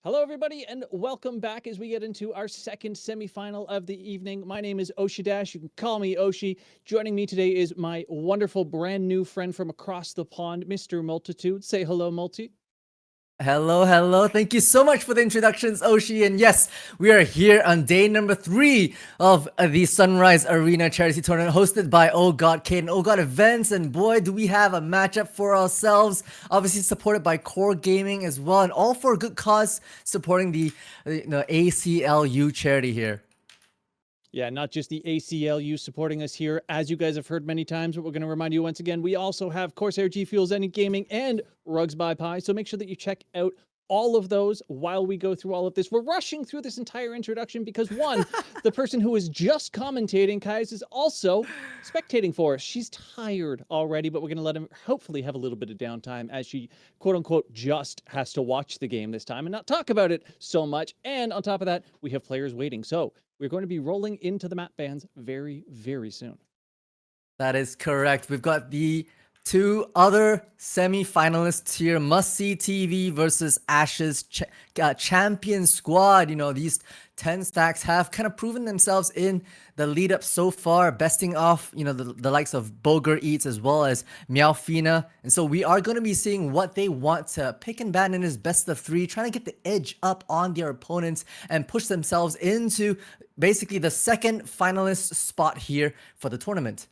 Hello, everybody, and welcome back as we get into our second semifinal of the evening. My name is Oshi. You can call me Oshi. Joining me today is my wonderful brand new friend from across the pond, Mr. Multitude. Say hello, Multi. Hello. Thank you so much for the introductions, Oshi. And yes, we are here on day number 3 of the Sunrise Arena Charity Tournament hosted by Ohgawdevents. And boy, do we have a matchup for ourselves. Obviously supported by Core Gaming as well, and all for a good cause, supporting the ACLU charity here. Yeah, not just the ACLU supporting us here. As you guys have heard many times, but we're going to remind you once again, we also have Corsair G Fuels, Any Gaming, and Rugs by Pi. So make sure that you check out all of those while we go through all of this. We're rushing through this entire introduction because one, the person who is just commentating, Kais, is also spectating for us. She's tired already, but we're going to let him hopefully have a little bit of downtime as she, quote unquote, just has to watch the game this time and not talk about it so much. And on top of that, we have players waiting. So we're going to be rolling into the map bans very, very soon. That is correct. We've got the two other semi-finalists here, Must See TV versus Ash's champion squad. You know, these 10 stacks have kind of proven themselves in the lead up so far, besting off, you know, the likes of Boger Eats as well as Meowfina. And so we are going to be seeing what they want to pick and ban in his best of 3, trying to get the edge up on their opponents and push themselves into basically the second finalist spot here for the tournament.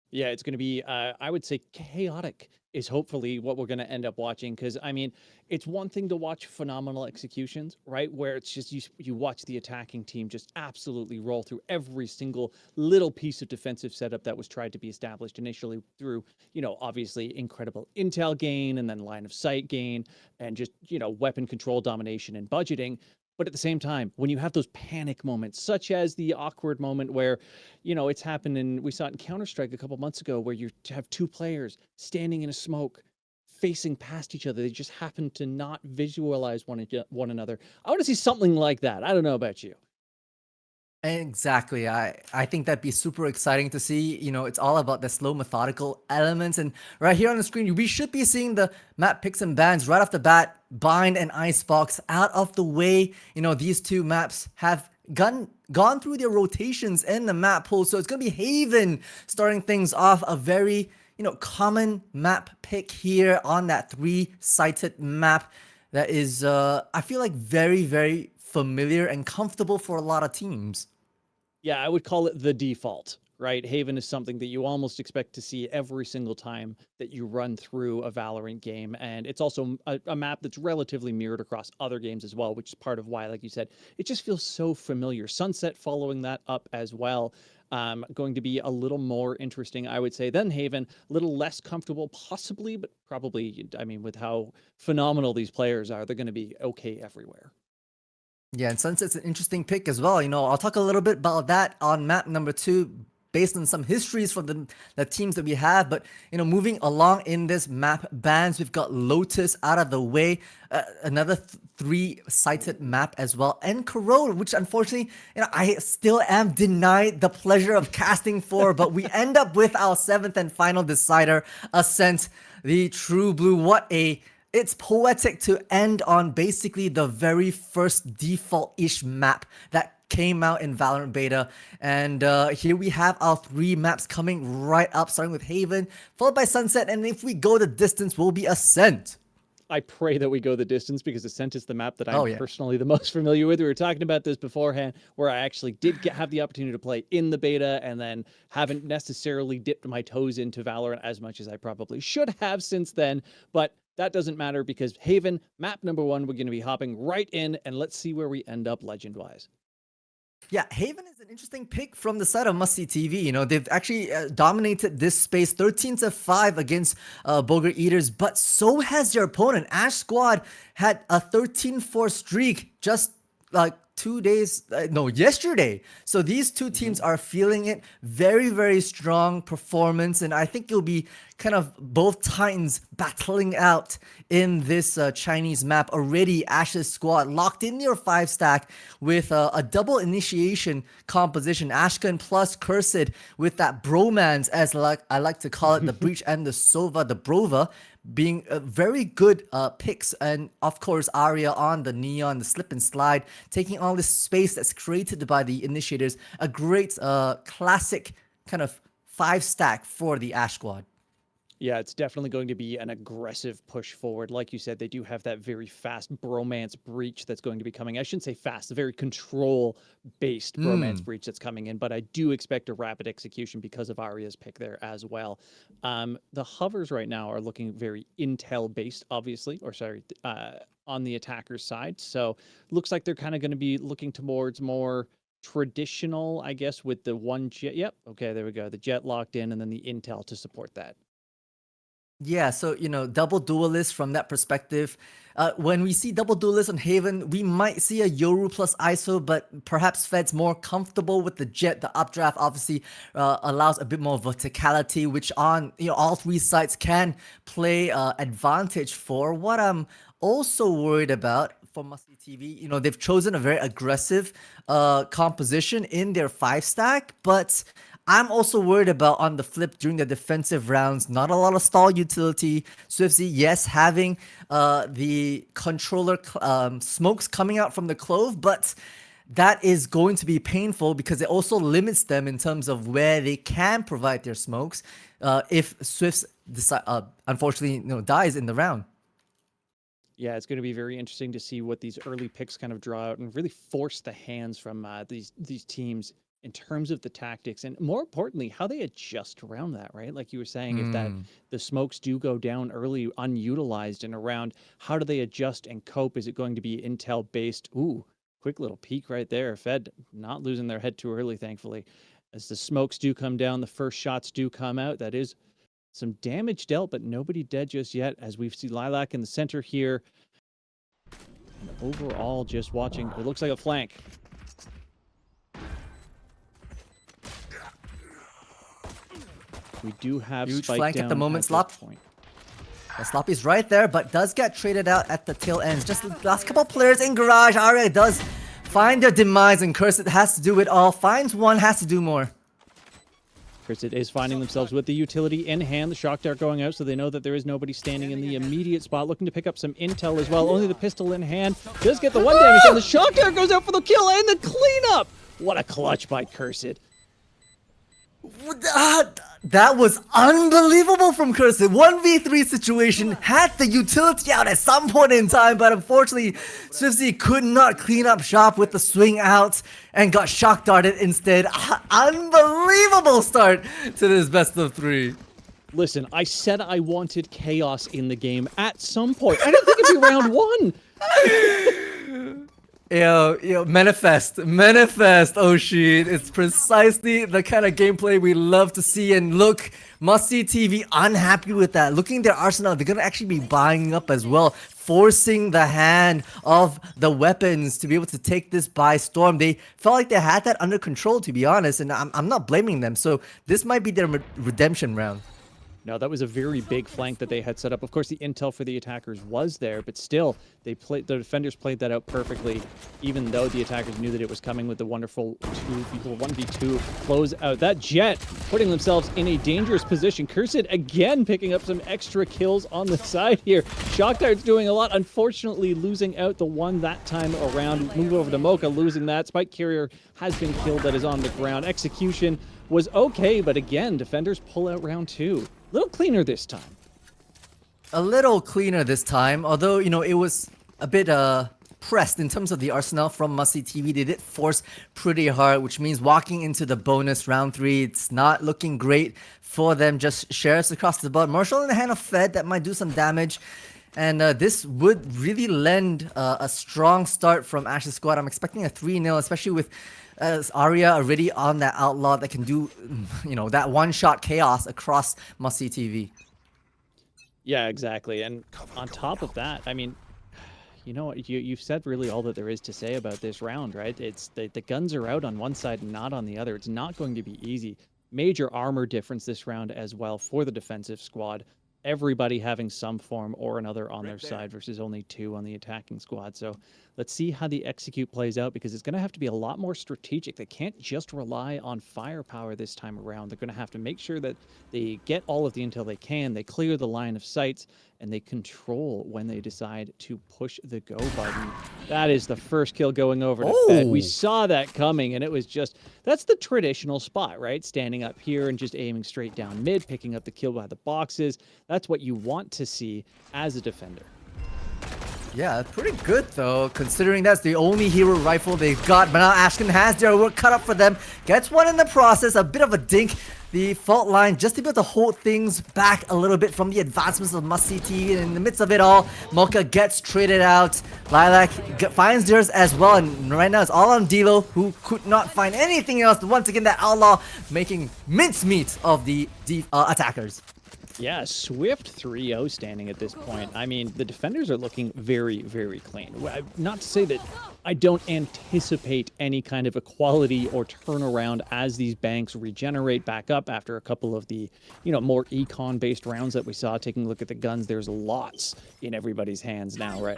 Yeah, it's going to be, I would say, chaotic is hopefully what we're going to end up watching. Because, I mean, it's one thing to watch phenomenal executions, right? Where it's just you watch the attacking team just absolutely roll through every single little piece of defensive setup that was tried to be established initially through, you know, obviously incredible intel gain and then line of sight gain and just, you know, weapon control, domination, and budgeting. But at the same time, when you have those panic moments, such as the awkward moment where, you know, it's happened we saw it in Counter-Strike a couple months ago where you have two players standing in a smoke, facing past each other. They just happen to not visualize one another. I want to see something like that. I don't know about you. Exactly. I think that'd be super exciting to see. You know, it's all about the slow, methodical elements. And right here on the screen, we should be seeing the map picks and bans right off the bat. Bind and Icebox out of the way. You know, these two maps have gone through their rotations in the map pool. So it's going to be Haven starting things off, a very, you know, common map pick here on that 3-sided map that is, I feel like very, very familiar and comfortable for a lot of teams. Yeah, I would call it the default, right? Haven is something that you almost expect to see every single time that you run through a Valorant game. And it's also a map that's relatively mirrored across other games as well, which is part of why, like you said, it just feels so familiar. Sunset following that up as well. Going to be a little more interesting, I would say, than Haven. A little less comfortable, possibly, but probably, I mean, with how phenomenal these players are, they're going to be okay everywhere. Yeah, and Sunset's an interesting pick as well. You know, I'll talk a little bit about that on map number 2 based on some histories for the teams that we have. But, you know, moving along in this map bans, we've got Lotus out of the way, another 3-sided map as well, and Corona, which unfortunately, you know, I still am denied the pleasure of casting for, but we end up with our 7th and final decider, Ascent, the True Blue. It's poetic to end on basically the very first default-ish map that came out in Valorant Beta. And here we have our 3 maps coming right up, starting with Haven, followed by Sunset, and if we go the distance, will be Ascent. I pray that we go the distance because Ascent is the map that I'm personally the most familiar with. We were talking about this beforehand, where I actually did have the opportunity to play in the beta and then haven't necessarily dipped my toes into Valorant as much as I probably should have since then. But that doesn't matter because Haven, map number 1, we're going to be hopping right in and let's see where we end up legend-wise. Yeah, Haven is an interesting pick from the side of Must See TV. You know, they've actually dominated this space 13-5 against Boger Eaters, but so has their opponent. Ash Squad had a 13-4 streak just like 2 days, yesterday. So these two teams are feeling it. Very, very strong performance, and I think it'll be kind of both titans battling out in this Chinese map. Already Ash's squad locked in your 5 stack with a double initiation composition. Ashkan plus Cursed with that bromance, as I like to call it, the Breach and the Sova, the Brova, being very good picks. And of course Arya on the Neon, the slip and slide, taking all this space that's created by the initiators. A great classic kind of 5 stack for the Ash squad. Yeah, it's definitely going to be an aggressive push forward. Like you said, they do have that very fast bromance breach that's going to be coming. I shouldn't say fast, a very control-based bromance breach that's coming in, but I do expect a rapid execution because of Arya's pick there as well. The hovers right now are looking very intel-based, obviously, or sorry, on the attacker's side. So looks like they're kind of going to be looking towards more traditional, I guess, with the one jet. Yep, okay, there we go. The jet locked in and then the intel to support that. Yeah, so double duelist from that perspective. When we see double duelist on Haven, we might see a Yoru plus ISO, but perhaps Fed's more comfortable with the jet. The updraft obviously allows a bit more verticality, which on all 3 sides can play advantage for. What I'm also worried about for Musty TV, they've chosen a very aggressive composition in their 5 stack, but I'm also worried about on the flip during the defensive rounds, not a lot of stall utility. Swiftsy, yes, having the controller smokes coming out from the Clove, but that is going to be painful because it also limits them in terms of where they can provide their smokes if Swifts unfortunately dies in the round. Yeah, it's going to be very interesting to see what these early picks kind of draw out and really force the hands from these teams in terms of the tactics, and more importantly, how they adjust around that, right? Like you were saying, if the smokes do go down early, unutilized in a round, how do they adjust and cope? Is it going to be intel based? Ooh, quick little peek right there. Fed not losing their head too early, thankfully. As the smokes do come down, the first shots do come out. That is some damage dealt, but nobody dead just yet, as we see Lilac in the center here. And overall, just watching, it looks like a flank. We do have huge Spike flank down at the moment, at Slop. point. The Sloppy's right there, but does get traded out at the tail ends. Just the last couple players in Garage. Arya does find their demise, and Cursed has to do it all. Finds one, has to do more. Cursed is finding themselves with the utility in hand. The shock dart going out, so they know that there is nobody standing in the immediate spot. Looking to pick up some intel as well. Only the pistol in hand. Does get the 1 damage, and the shock dart goes out for the kill and the cleanup. What a clutch by Cursed. That was unbelievable from Cursed. 1v3 situation, had the utility out at some point in time, but unfortunately, Swiftsy could not clean up shop with the swing out and got shock darted instead. Unbelievable start to this best of 3. Listen, I said I wanted chaos in the game at some point. I didn't think it'd be round 1. Manifest, Oshin. It's precisely the kind of gameplay we love to see. And look, Musty TV unhappy with that. Looking at their arsenal, they're gonna actually be buying up as well, forcing the hand of the weapons to be able to take this by storm. They felt like they had that under control, to be honest, and I'm not blaming them. So this might be their redemption round. No, that was a very big flank that they had set up. Of course, the intel for the attackers was there, but still, the defenders played that out perfectly, even though the attackers knew that it was coming with the wonderful 1v2 close out. That jet putting themselves in a dangerous position. Cursed again picking up some extra kills on the side here. Shock Dart's doing a lot, unfortunately losing out the one that time around. Move over to Mocha, losing that. Spike Carrier has been killed, that is on the ground. Execution was okay, but again, defenders pull out round 2. A little cleaner this time. A little cleaner this time, although, it was a bit pressed in terms of the arsenal from Musty TV. They did force pretty hard, which means walking into the bonus round 3, it's not looking great for them. Just shares across the board. Marshall in the hand of Fed, that might do some damage. And this would really lend a strong start from Ash's squad. I'm expecting a 3-0, especially with Arya already on that outlaw that can do, that one-shot chaos across Musty TV. Yeah, exactly. And on top of that, I mean, you've said really all that there is to say about this round, right? It's the guns are out on one side and not on the other. It's not going to be easy. major armor difference this round as well for the defensive squad. Everybody having some form or another on their side versus only 2 on the attacking squad. So let's see how the execute plays out, because it's going to have to be a lot more strategic. They can't just rely on firepower this time around. They're going to have to make sure that they get all of the intel they can, they clear the line of sights, and they control when they decide to push the go button. That is the first kill going over to Fed. We saw that coming, and it was just, that's the traditional spot, right? Standing up here and just aiming straight down mid, picking up the kill by the boxes. That's what you want to see as a defender. Yeah, pretty good though, considering that's the only hero rifle they've got. But now Ashken has their work cut up for them. Gets one in the process, a bit of a dink. The fault line just able to hold things back a little bit from the advancements of Must-See TV. And in the midst of it all, Mocha gets traded out. Lilac finds theirs as well. And right now it's all on Dilo, who could not find anything else. Once again, that Outlaw making mincemeat of the attackers. Yeah, swift 3-0 standing at this point. I mean, the defenders are looking very, very clean. Not to say that I don't anticipate any kind of equality or turnaround as these banks regenerate back up after a couple of the, more econ-based rounds that we saw. Taking a look at the guns, there's lots in everybody's hands now, right?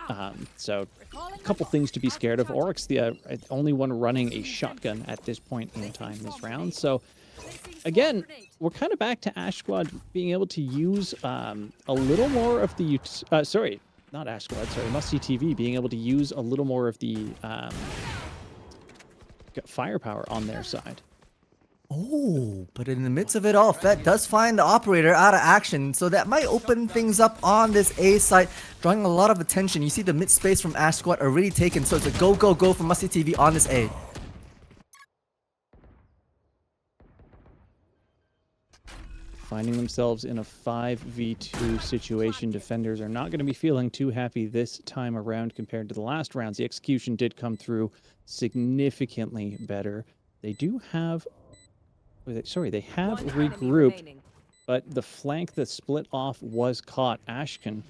So a couple things to be scared of. Oryx, the only one running a shotgun at this point in time this round. So again, we're kind of back to Ash Squad being able to use a little more of the... sorry, not Ash Squad, sorry, Must-See TV being able to use a little more of the firepower on their side. Oh, but in the midst of it all, Fed does find the operator out of action, so that might open things up on this A site, drawing a lot of attention. You see the mid space from Ash Squad already taken, so it's a go, go, go from Must-See TV on this A. Finding themselves in a 5v2 situation. Defenders are not going to be feeling too happy this time around compared to the last rounds. The execution did come through significantly better. They do have... Sorry, they have regrouped, but the flank that split off was caught. Ashken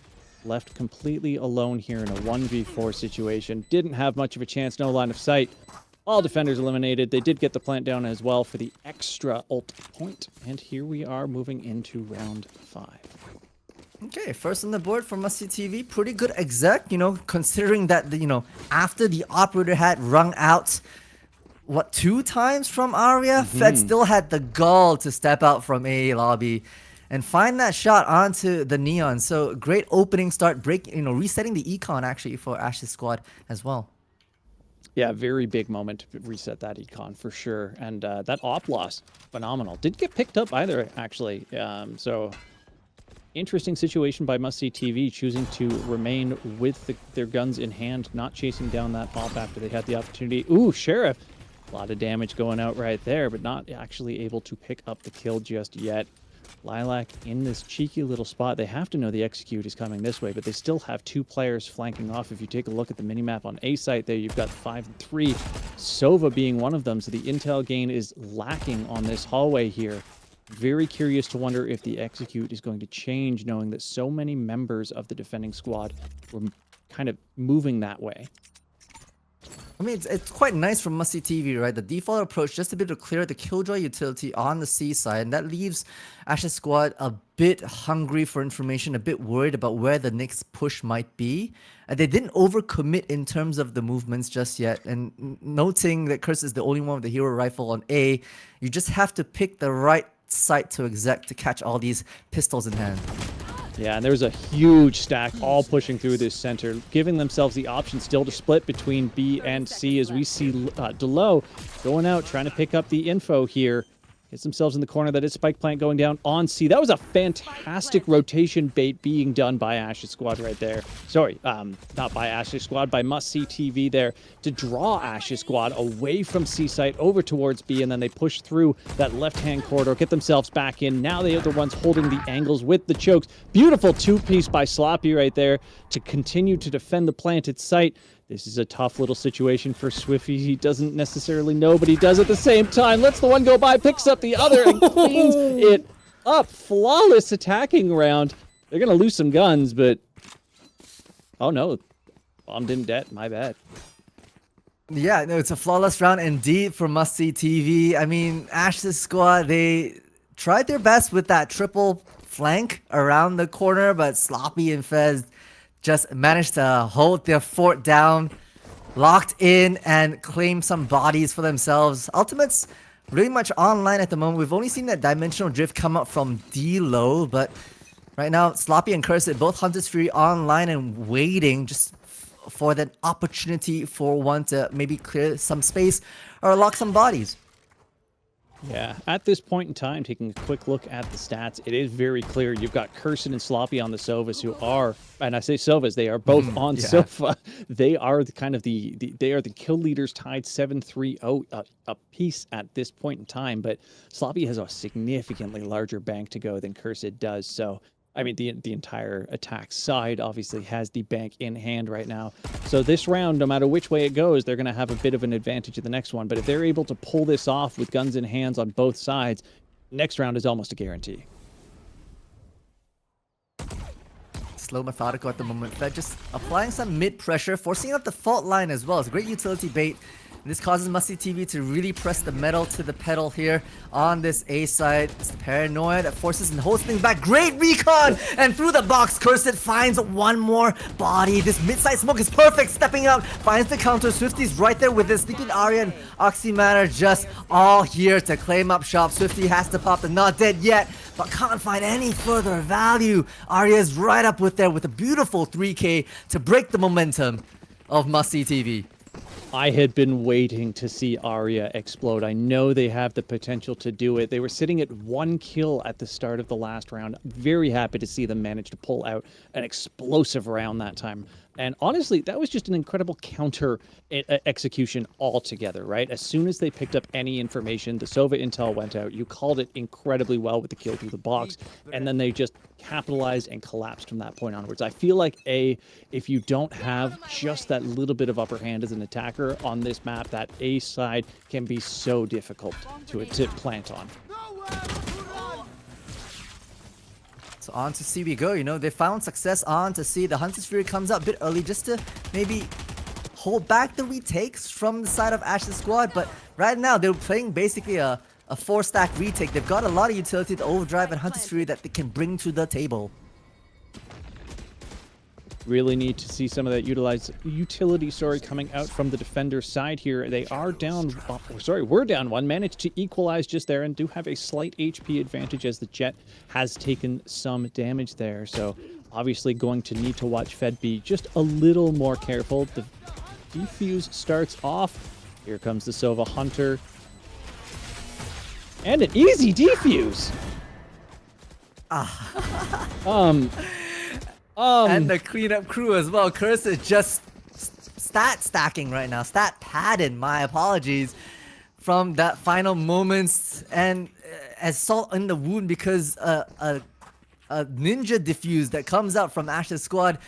left completely alone here in a 1v4 situation. Didn't have much of a chance, no line of sight. All defenders eliminated. They did get the plant down as well for the extra ult point. And here we are moving into round 5. Okay, first on the board for Must-See TV. Pretty good exec, considering that, after the operator had rung out, 2 times from Arya, Fed still had the gall to step out from AA lobby and find that shot onto the Neon. So great opening start, resetting the econ actually for Ash's squad as well. Yeah, very big moment to reset that econ for sure. And that op loss, phenomenal. Didn't get picked up either, actually. So interesting situation by Must-See TV, choosing to remain with their guns in hand, not chasing down that op after they had the opportunity. Ooh, Sheriff. A lot of damage going out right there, but not actually able to pick up the kill just yet. Lilac in this cheeky little spot. They have to know the execute is coming this way, but they still have 2 players flanking off. If you take a look at the minimap on A site there, you've got 5 and 3. Sova being one of them, so the intel gain is lacking on this hallway here. Very curious to wonder if the execute is going to change, knowing that so many members of the defending squad were kind of moving that way. I mean, it's quite nice from Must-See TV, right? The default approach, just a bit to clear the Killjoy utility on the C side, and that leaves Ash's squad a bit hungry for information, a bit worried about where the next push might be. They didn't overcommit in terms of the movements just yet, and noting that Curse is the only one with the hero rifle on A, you just have to pick the right site to exec to catch all these pistols in hand. Yeah, and there's a huge stack all pushing through this center, giving themselves the option still to split between B and C, as we see Delo going out, trying to pick up the info here. Gets themselves in the corner. That is Spike Plant going down on C. That was a fantastic rotation bait being done by Ash's squad right there. Sorry, not by Ash's squad, by Must-See TV there to draw Ash's squad away from C site over towards B, and then they push through that left-hand corridor, get themselves back in. Now they are the ones holding the angles with the chokes. Beautiful 2-piece by Sloppy right there to continue to defend the planted site. This is a tough little situation for Swiffy. He doesn't necessarily know, but he does at the same time. Lets the one go by, picks up the other, and cleans it up. Flawless attacking round. They're going to lose some guns, but... Oh, no. Bomb didn't det. My bad. Yeah, no, it's a flawless round indeed for Must See TV. I mean, Ash's squad, they tried their best with that triple flank around the corner, but Sloppy and Fez just managed to hold their fort down, locked in, and claim some bodies for themselves. Ultimate's really much online at the moment. We've only seen that dimensional drift come up from D-low, but right now, Sloppy and Cursed, both Hunter's Fury online and waiting just for that opportunity for one to maybe clear some space or lock some bodies. Yeah, at this point in time, taking a quick look at the stats, it is very clear you've got Curson and Sloppy on the Sovas who are, and I say Sovas, they are both on yeah. Sofa. They are the kind of they are the kill leaders tied 7-3-0 a piece at this point in time, but Sloppy has a significantly larger bank to go than Cursed does, so I mean, the entire attack side obviously has the bank in hand right now. So this round, no matter which way it goes, they're going to have a bit of an advantage in the next one. But if they're able to pull this off with guns in hands on both sides, next round is almost a guarantee. Slow, methodical at the moment. Fed just applying some mid pressure, forcing up the fault line as well. It's a great utility bait. This causes Must See TV to really press the metal to the pedal here on this A side. It's the paranoia that forces and holds things back. Great recon! And through the box, Cursed finds one more body. This mid-side smoke is perfect. Stepping out, finds the counter. Swifty's right there with his Sleeping Arya and Oxymatter just all here to claim up shop. Swifty has to pop the not dead yet, but can't find any further value. Arya's right up with there with a beautiful 3K to break the momentum of Must See TV. I had been waiting to see Arya explode. I know they have the potential to do it. They were sitting at 1 kill at the start of the last round. Very happy to see them manage to pull out an explosive round that time. And honestly, that was just an incredible counter execution altogether, right? As soon as they picked up any information, the Sova intel went out. You called it incredibly well with the kill through the box, and then they just capitalized and collapsed from that point onwards. I feel like, if you don't have just that little bit of upper hand as an attacker on this map, that A side can be so difficult to plant on. So on to C we go, you know, they found success on to C. The Hunter's Fury comes out a bit early just to maybe hold back the retakes from the side of Ash's squad, but right now they're playing basically a 4-stack retake. They've got a lot of utility, the Overdrive and Hunter's Fury that they can bring to the table. Really need to see some of that utility, coming out from the defender side here. They are down, we're down 1, managed to equalize just there and do have a slight HP advantage as the Jet has taken some damage there. So obviously going to need to watch Fed be just a little more careful. The defuse starts off. Here comes the Sova Hunter. And an easy defuse! And the cleanup crew as well. Curse is just stat stacking right now. Stat padding, my apologies, from that final moments. And as salt in the wound because a ninja diffuse that comes out from Ash's squad.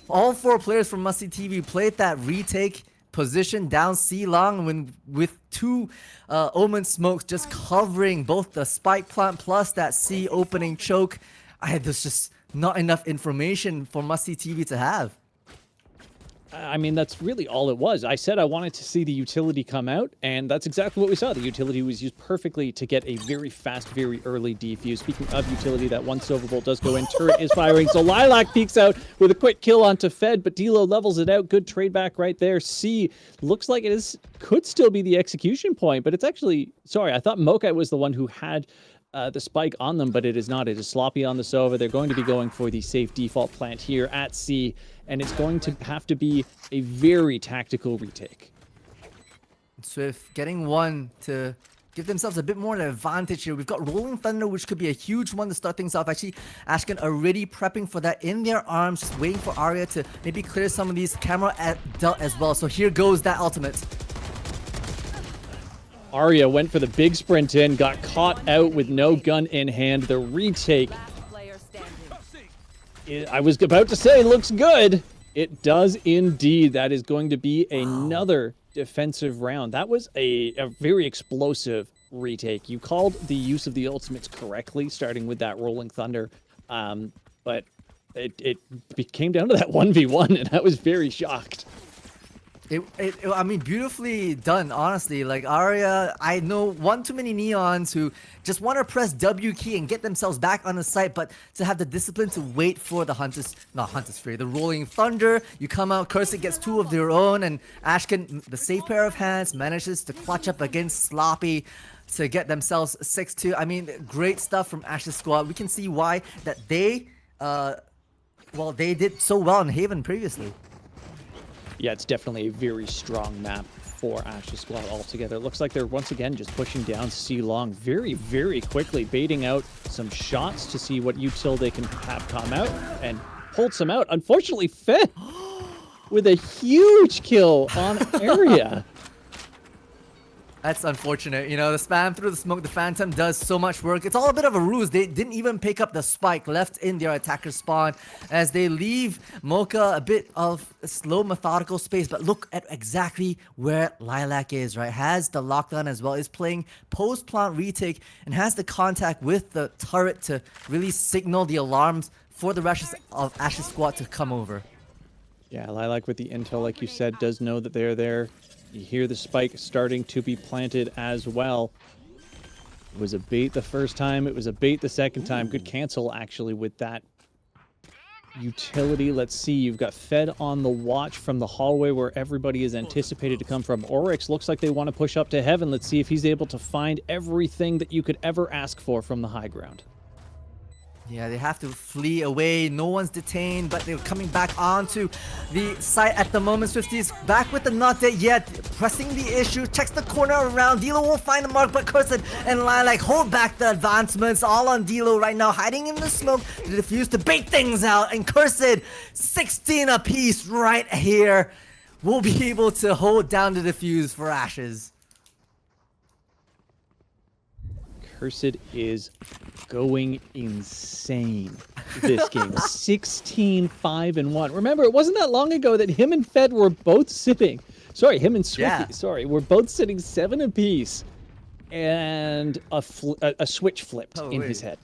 All 4 players from Must See TV played that retake position down C long with 2 Omen smokes just covering both the spike plant plus that C opening choke. There's just not enough information for Must See TV to have. I mean, that's really all it was. I said I wanted to see the utility come out, and that's exactly what we saw. The utility was used perfectly to get a very fast, very early defuse. Speaking of utility, that one Silver Bolt does go in. Turret is firing, so Lilac peeks out with a quick kill onto Fed, but D-Lo levels it out. Good trade back right there. C looks like could still be the execution point, but it's actually... Sorry, I thought Mokai was the one who had the spike on them, but it is not. It is Sloppy on the Sova. They're going to be going for the safe default plant here at C, and it's going to have to be a very tactical retake. Swift getting one to give themselves a bit more of an advantage here. We've got Rolling Thunder, which could be a huge one to start things off. Actually, Ashken already prepping for that in their arms, just waiting for Arya to maybe clear some of these camera delt as well. So here goes that ultimate. Arya went for the big sprint in, got caught out with no gun in hand. The retake, I was about to say, looks good. It does indeed. That is going to be another defensive round. That was a very explosive retake. You called the use of the ultimates correctly, starting with that Rolling Thunder. But it came down to that 1v1, and I was very shocked. I mean, beautifully done, honestly. Like, Arya, I know one too many Neons who just want to press W key and get themselves back on the site, but to have the discipline to wait for the not Hunter's Fury, the Rolling Thunder. You come out, Cursed gets two of their own, and Ashkin, the safe pair of hands, manages to clutch up against Sloppy to get themselves 6-2. I mean, great stuff from Ash's squad. We can see why that they, well, they did so well in Haven previously. Yeah, it's definitely a very strong map for Ash's squad altogether. It looks like they're once again just pushing down C Long very, very quickly, baiting out some shots to see what util they can have come out and hold some out. Unfortunately, Fed with a huge kill on area. That's unfortunate. You know, the spam through the smoke, the Phantom does so much work. It's all a bit of a ruse. They didn't even pick up the spike left in their attacker spawn as they leave Mocha a bit of a slow, methodical space. But look at exactly where Lilac is, right? Has the lockdown as well, is playing post-plant retake, and has the contact with the turret to really signal the alarms for the rest of Ash's squad to come over. Yeah, Lilac with the intel, like you said, does know that they're there. You hear the spike starting to be planted as well. It was a bait the first time. It was a bait the second time. Good cancel, actually, with that utility. Let's see. You've got Fed on the watch from the hallway where everybody is anticipated to come from. Oryx looks like they want to push up to heaven. Let's see if he's able to find everything that you could ever ask for from the high ground. Yeah, they have to flee away. No one's detained, but they're coming back onto the site at the moment. Swifty's back with the not dead yet, pressing the issue, checks the corner around. Dilo will find the mark, but Cursed and Lilac hold back the advancements. All on Dilo right now, hiding in the smoke to defuse to bait things out. And Cursed, 16 apiece right here, will be able to hold down the defuse for Ashes. Cursed is going insane this game. 16-5-1. Remember, it wasn't that long ago that him and Fed were both sitting. Sorry, him and Swifty. Yeah. Sorry, we're both sitting 7 apiece, and a switch flipped in his head.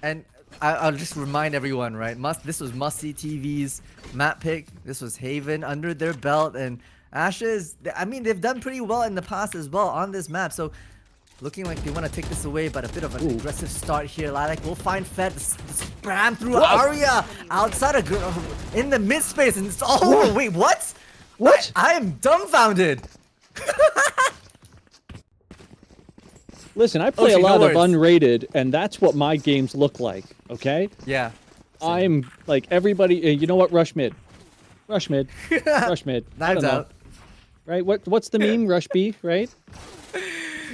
And I'll just remind everyone, right? This was Must-See TV's map pick. This was Haven under their belt, and Ashes, I mean, they've done pretty well in the past as well on this map, so looking like they want to take this away, but a bit of an aggressive start here. Lilac will find Fed, the spam through Arya outside of in the mid space, and it's all over. Wait, what? What? I am dumbfounded. Listen, I play a lot of unrated, and that's what my games look like, okay? Yeah. I'm like everybody, you know what? Rush mid. Rush mid. Rush mid. Knives out. Right? What's the meme? Rush B, right?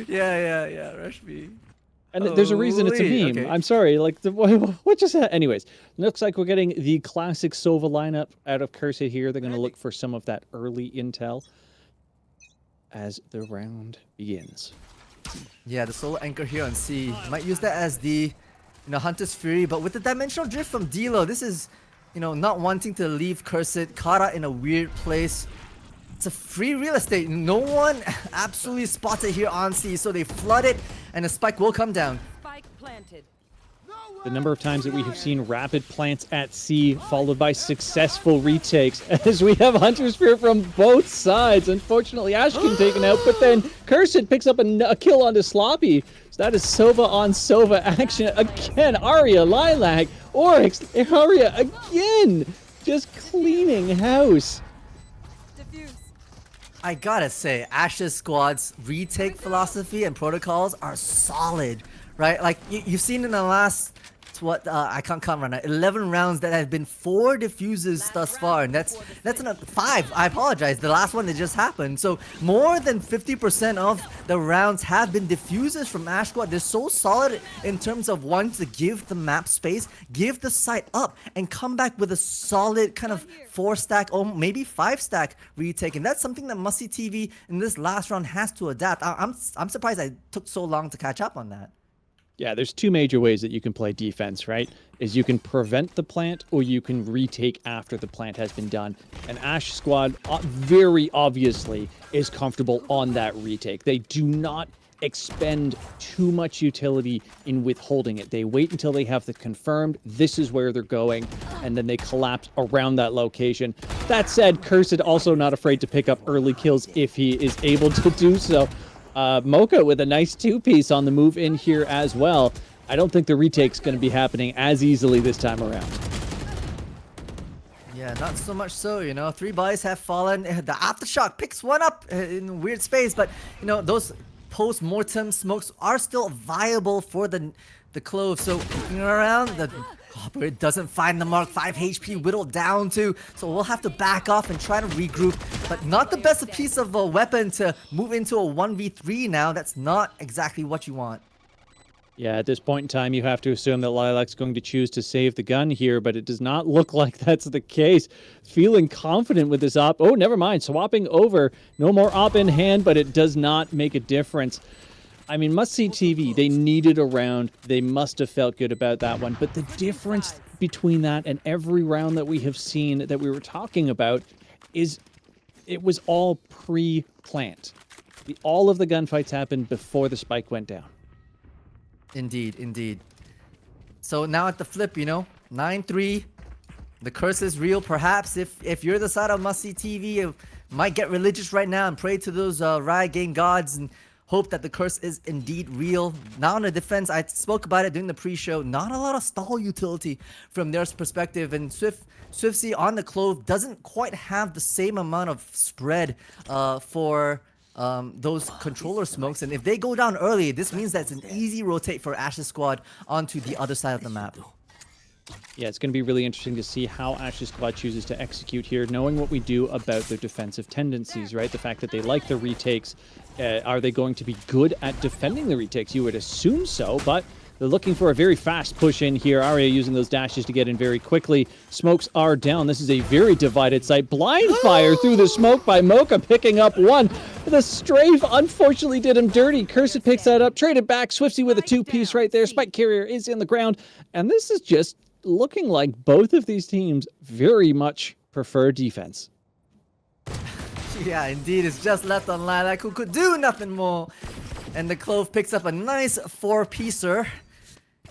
Yeah. Rush B. And there's a reason it's a meme. Okay. I'm sorry. Like, what just happened? Anyways, looks like we're getting the classic Sova lineup out of Cursed here. They're going to look for some of that early intel as the round begins. Yeah, the solo anchor here on C. Might use that as the, Hunter's Fury, but with the dimensional drift from Dilo, this is, not wanting to leave Cursed caught out in a weird place. It's a free real estate. No one absolutely spots it here on C, so they flood it, and the spike will come down. Spike planted. The number of times that we have seen rapid plants at C followed by successful retakes as we have Hunter Spear from both sides. Unfortunately, Ashkin taken out, but then Cursed picks up a kill onto Sloppy. So that is Sova on Sova action again. Arya, Lilac, Oryx, Arya again. Just cleaning house. I gotta say, Ash's squad's retake philosophy and protocols are solid, right? Like, you've seen in the last, I can't count right now, 11 rounds that have been 4 diffuses thus far, and that's not 5, I apologize, the last one that just happened. So more than 50% of the rounds have been diffuses from Ash squad. They're so solid in terms of wanting to give the map space, give the site up, and come back with a solid kind of 4-stack or maybe 5-stack retake, and that's something that Must-See TV in this last round has to adapt. I'm surprised I took so long to catch up on that. Yeah, there's 2 major ways that you can play defense, right? Is you can prevent the plant or you can retake after the plant has been done. And Ash squad very obviously is comfortable on that retake. They do not expend too much utility in withholding it. They wait until they have the confirmed, this is where they're going, and then they collapse around that location. That said, Cursed also not afraid to pick up early kills if he is able to do so. Mocha with a nice two-piece on the move in here as well. I don't think the retake's going to be happening as easily this time around. Yeah, not so much so, you know. 3 bodies have fallen. The Aftershock picks one up in a weird space, but, you know, those post-mortem smokes are still viable for the Clove. So, kicking around, the Operator doesn't find the mark. 5 HP whittled down to, so we'll have to back off and try to regroup. But not the best piece of a weapon to move into a 1v3 now. That's not exactly what you want. Yeah, at this point in time, you have to assume that Lilac's going to choose to save the gun here, but it does not look like that's the case. Feeling confident with this op. Oh, never mind. Swapping over. No more op in hand, but it does not make a difference. I mean, must-see TV. They needed a round. They must have felt good about that one. But the difference between that and every round that we have seen that we were talking about is it was all pre-planned. All of the gunfights happened before the spike went down. Indeed, indeed. So now at the flip, you know, 9-3. The curse is real. Perhaps if you're the side of must-see TV, you might get religious right now and pray to those Riot Game gods and hope that the curse is indeed real. Now on the defense, I spoke about it during the pre-show. Not a lot of stall utility from their perspective, and Swiftsy on the Clove doesn't quite have the same amount of spread for those controller smokes, and if they go down early, this means that it's an easy rotate for Ash's squad onto the other side of the map. Yeah, it's going to be really interesting to see how Ash's squad chooses to execute here, knowing what we do about their defensive tendencies, right? The fact that they like the retakes. Are they going to be good at defending the retakes? You would assume so, but they're looking for a very fast push in here. Arya using those dashes to get in very quickly. Smokes are down. This is a very divided site. Blind fire through the smoke by Mocha, picking up one. The strafe unfortunately did him dirty. Cursed picks that up, traded back. Swiftsy with a two-piece right there. Spike carrier is in the ground. And this is just looking like both of these teams very much prefer defense. Yeah, indeed. It's just left on Lilac, who could do nothing more. And the Clove picks up a nice 4-piecer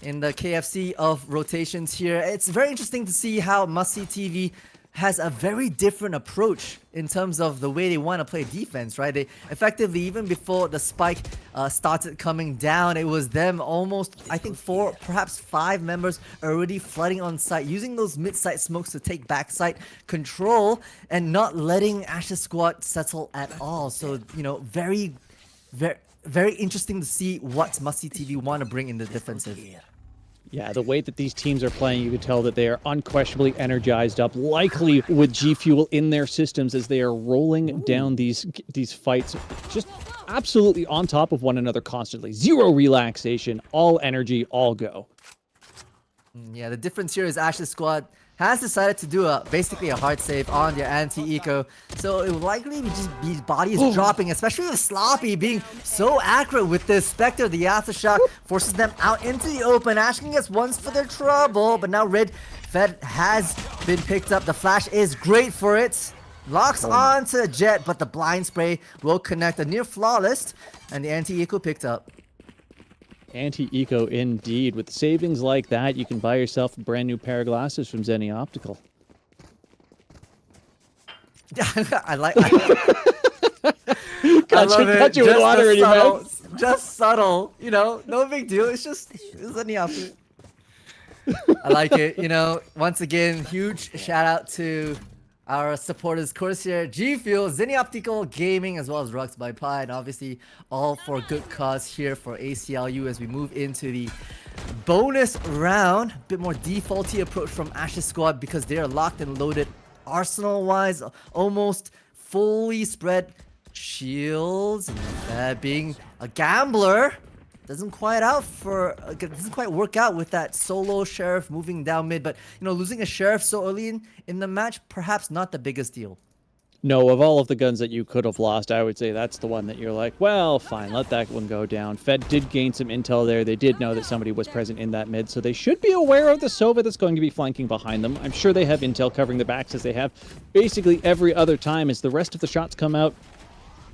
in the KFC of rotations here. It's very interesting to see how must-see TV has a very different approach in terms of the way they want to play defense, right? They effectively, even before the spike started coming down, it was them almost, I think 4, perhaps 5 members already flooding on site, using those mid-site smokes to take backside control and not letting Ash's squad settle at all. So, you know, very interesting to see what must-see TV want to bring in the defensive. Yeah, the way that these teams are playing, you can tell that they are unquestionably energized up, likely with G Fuel in their systems as they are rolling down these fights, just absolutely on top of one another constantly. Zero relaxation, all energy, all go. Yeah, the difference here is Ash's squad has decided to do basically a hard save on their anti-eco, so it will likely just be bodies dropping, especially with Sloppy being so accurate with this Spectre. The Aftershock forces them out into the open. Ash can get ones for their trouble, but now Red Fed has been picked up. The flash is great for it. Locks onto Jet, but the blind spray will connect. A near flawless, and the anti-eco picked up. Anti-eco indeed. With savings like that, you can buy yourself a brand new pair of glasses from Zenny Optical. I like Got you with water in your mouth. Just subtle, you know, no big deal. It's Zenny Optical. I like it. You know, once again, huge shout out to our supporters, Corsair, G Fuel, Zenny Optical Gaming, as well as Rux by Pi, and obviously all for good cause here for ACLU as we move into the bonus round. A bit more defaulty approach from Ash's squad because they are locked and loaded arsenal-wise, almost fully spread shields. Being a gambler, doesn't quite work out with that solo sheriff moving down mid, but you know, losing a sheriff so early in the match, perhaps not the biggest deal. No, of all of the guns that you could have lost, I would say that's the one that you're like, well, fine, let that one go down. Fed did gain some intel there. They did know that somebody was present in that mid, so they should be aware of the Sova that's going to be flanking behind them. I'm sure they have intel covering the backs as they have basically every other time as the rest of the shots come out.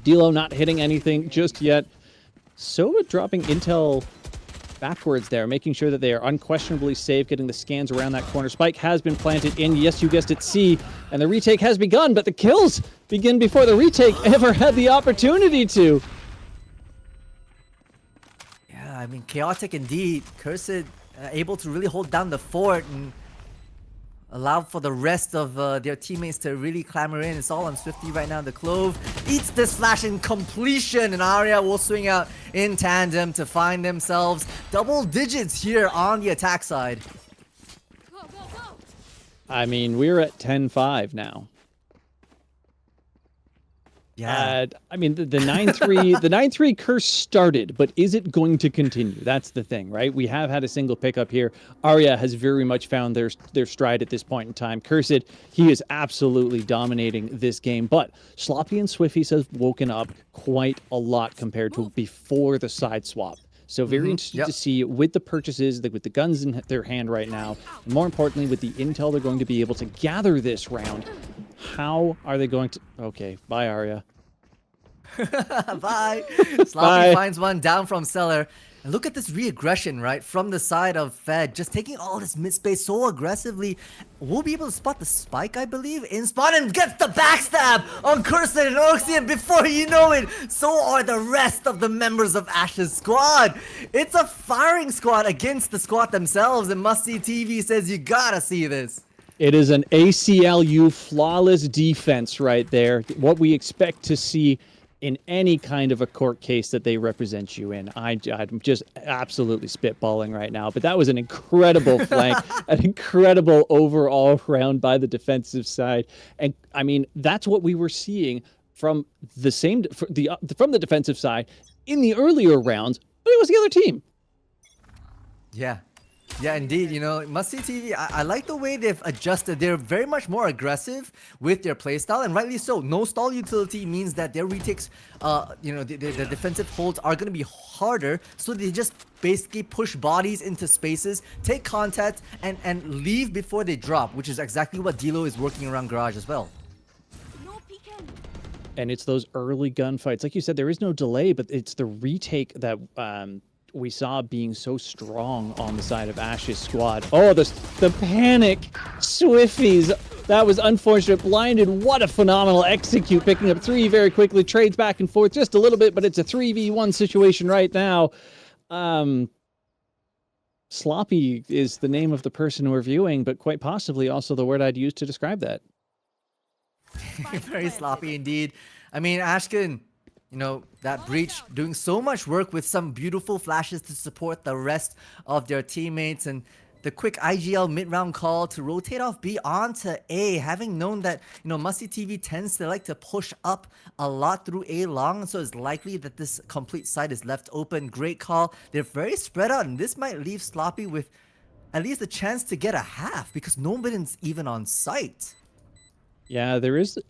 Dilo not hitting anything just yet. Sova dropping intel backwards there, making sure that they are unquestionably safe, getting the scans around that corner. Spike has been planted in, yes, you guessed it, C, and the retake has begun, but the kills begin before the retake ever had the opportunity to. Yeah, I mean, chaotic indeed. Cursed able to really hold down the fort and allow for the rest of their teammates to really clamor in. It's all on Swifty right now. The Clove eats this flash in completion, and Arya will swing out in tandem to find themselves double digits here on the attack side. I mean, we're at 10-5 now. Yeah. I mean, the 9-3 the 9-3 curse started, but is it going to continue? That's the thing, right? We have had a single pickup here. Arya has very much found their stride at this point in time. Cursed, he is absolutely dominating this game, but Sloppy and Swifties have woken up quite a lot compared to before the side swap. So very interested to see with the purchases, with the guns in their hand right now, and more importantly, with the intel they're going to be able to gather this round. How are they going to... Okay, bye, Arya. Bye. Sloppy finds one down from Cellar. And look at this re-aggression, right? From the side of Fed. Just taking all this mid-space so aggressively. We'll be able to spot the spike, I believe. In spawn and gets the backstab on Cursed and Oxian before you know it. So are the rest of the members of Ash's squad. It's a firing squad against the squad themselves. And Must See TV says you gotta see this. It is an ACLU flawless defense right there. What we expect to see in any kind of a court case that they represent you in. I'm just absolutely spitballing right now, but that was an incredible flank, an incredible overall round by the defensive side. And I mean, that's what we were seeing from from the defensive side in the earlier rounds, but it was the other team. Yeah. Yeah, indeed. You know, Must See TV, I like the way they've adjusted. They're very much more aggressive with their playstyle, and rightly so. No stall utility means that their retakes, you know, the defensive holds are going to be harder, so they just basically push bodies into spaces, take contact, and leave before they drop, which is exactly what Dilo is working around Garage as well. And it's those early gunfights. Like you said, there is no delay, but it's the retake that... we saw being so strong on the side of Ash's squad. Oh, the panic. Swifties. That was unfortunate. Blinded. What a phenomenal execute. Picking up 3 very quickly. Trades back and forth just a little bit, but it's a 3v1 situation right now. Sloppy is the name of the person we're viewing, but quite possibly also the word I'd use to describe that. Very sloppy indeed. I mean, Ashkin, you know, that breach doing so much work with some beautiful flashes to support the rest of their teammates, and the quick IGL mid-round call to rotate off B onto A, having known that, you know, Must See TV tends to like to push up a lot through A long, so it's likely that this complete side is left open. Great call. They're very spread out, and this might leave Sloppy with at least a chance to get a half, because nobody's even on site. Yeah,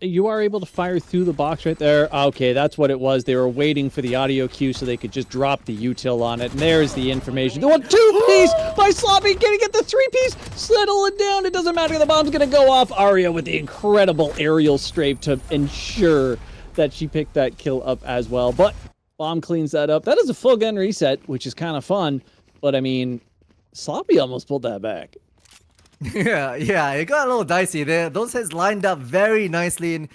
you are able to fire through the box right there. Okay, that's what it was. They were waiting for the audio cue so they could just drop the util on it. And there's the information. The 1-2-piece by Sloppy. Can he get the 3-piece? Settle it down. It doesn't matter. The bomb's going to go off. Arya with the incredible aerial strafe to ensure that she picked that kill up as well. But bomb cleans that up. That is a full gun reset, which is kind of fun. But I mean, Sloppy almost pulled that back. Yeah, it got a little dicey there. Those heads lined up very nicely,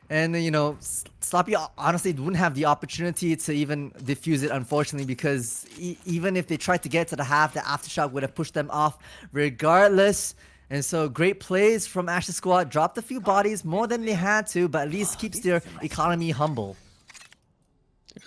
and you know, Sloppy honestly wouldn't have the opportunity to even defuse it, unfortunately, because even if they tried to get to the half, the aftershock would have pushed them off regardless. And so great plays from Ash's squad. Dropped a few bodies, more than they had to, but at least keeps their economy humble.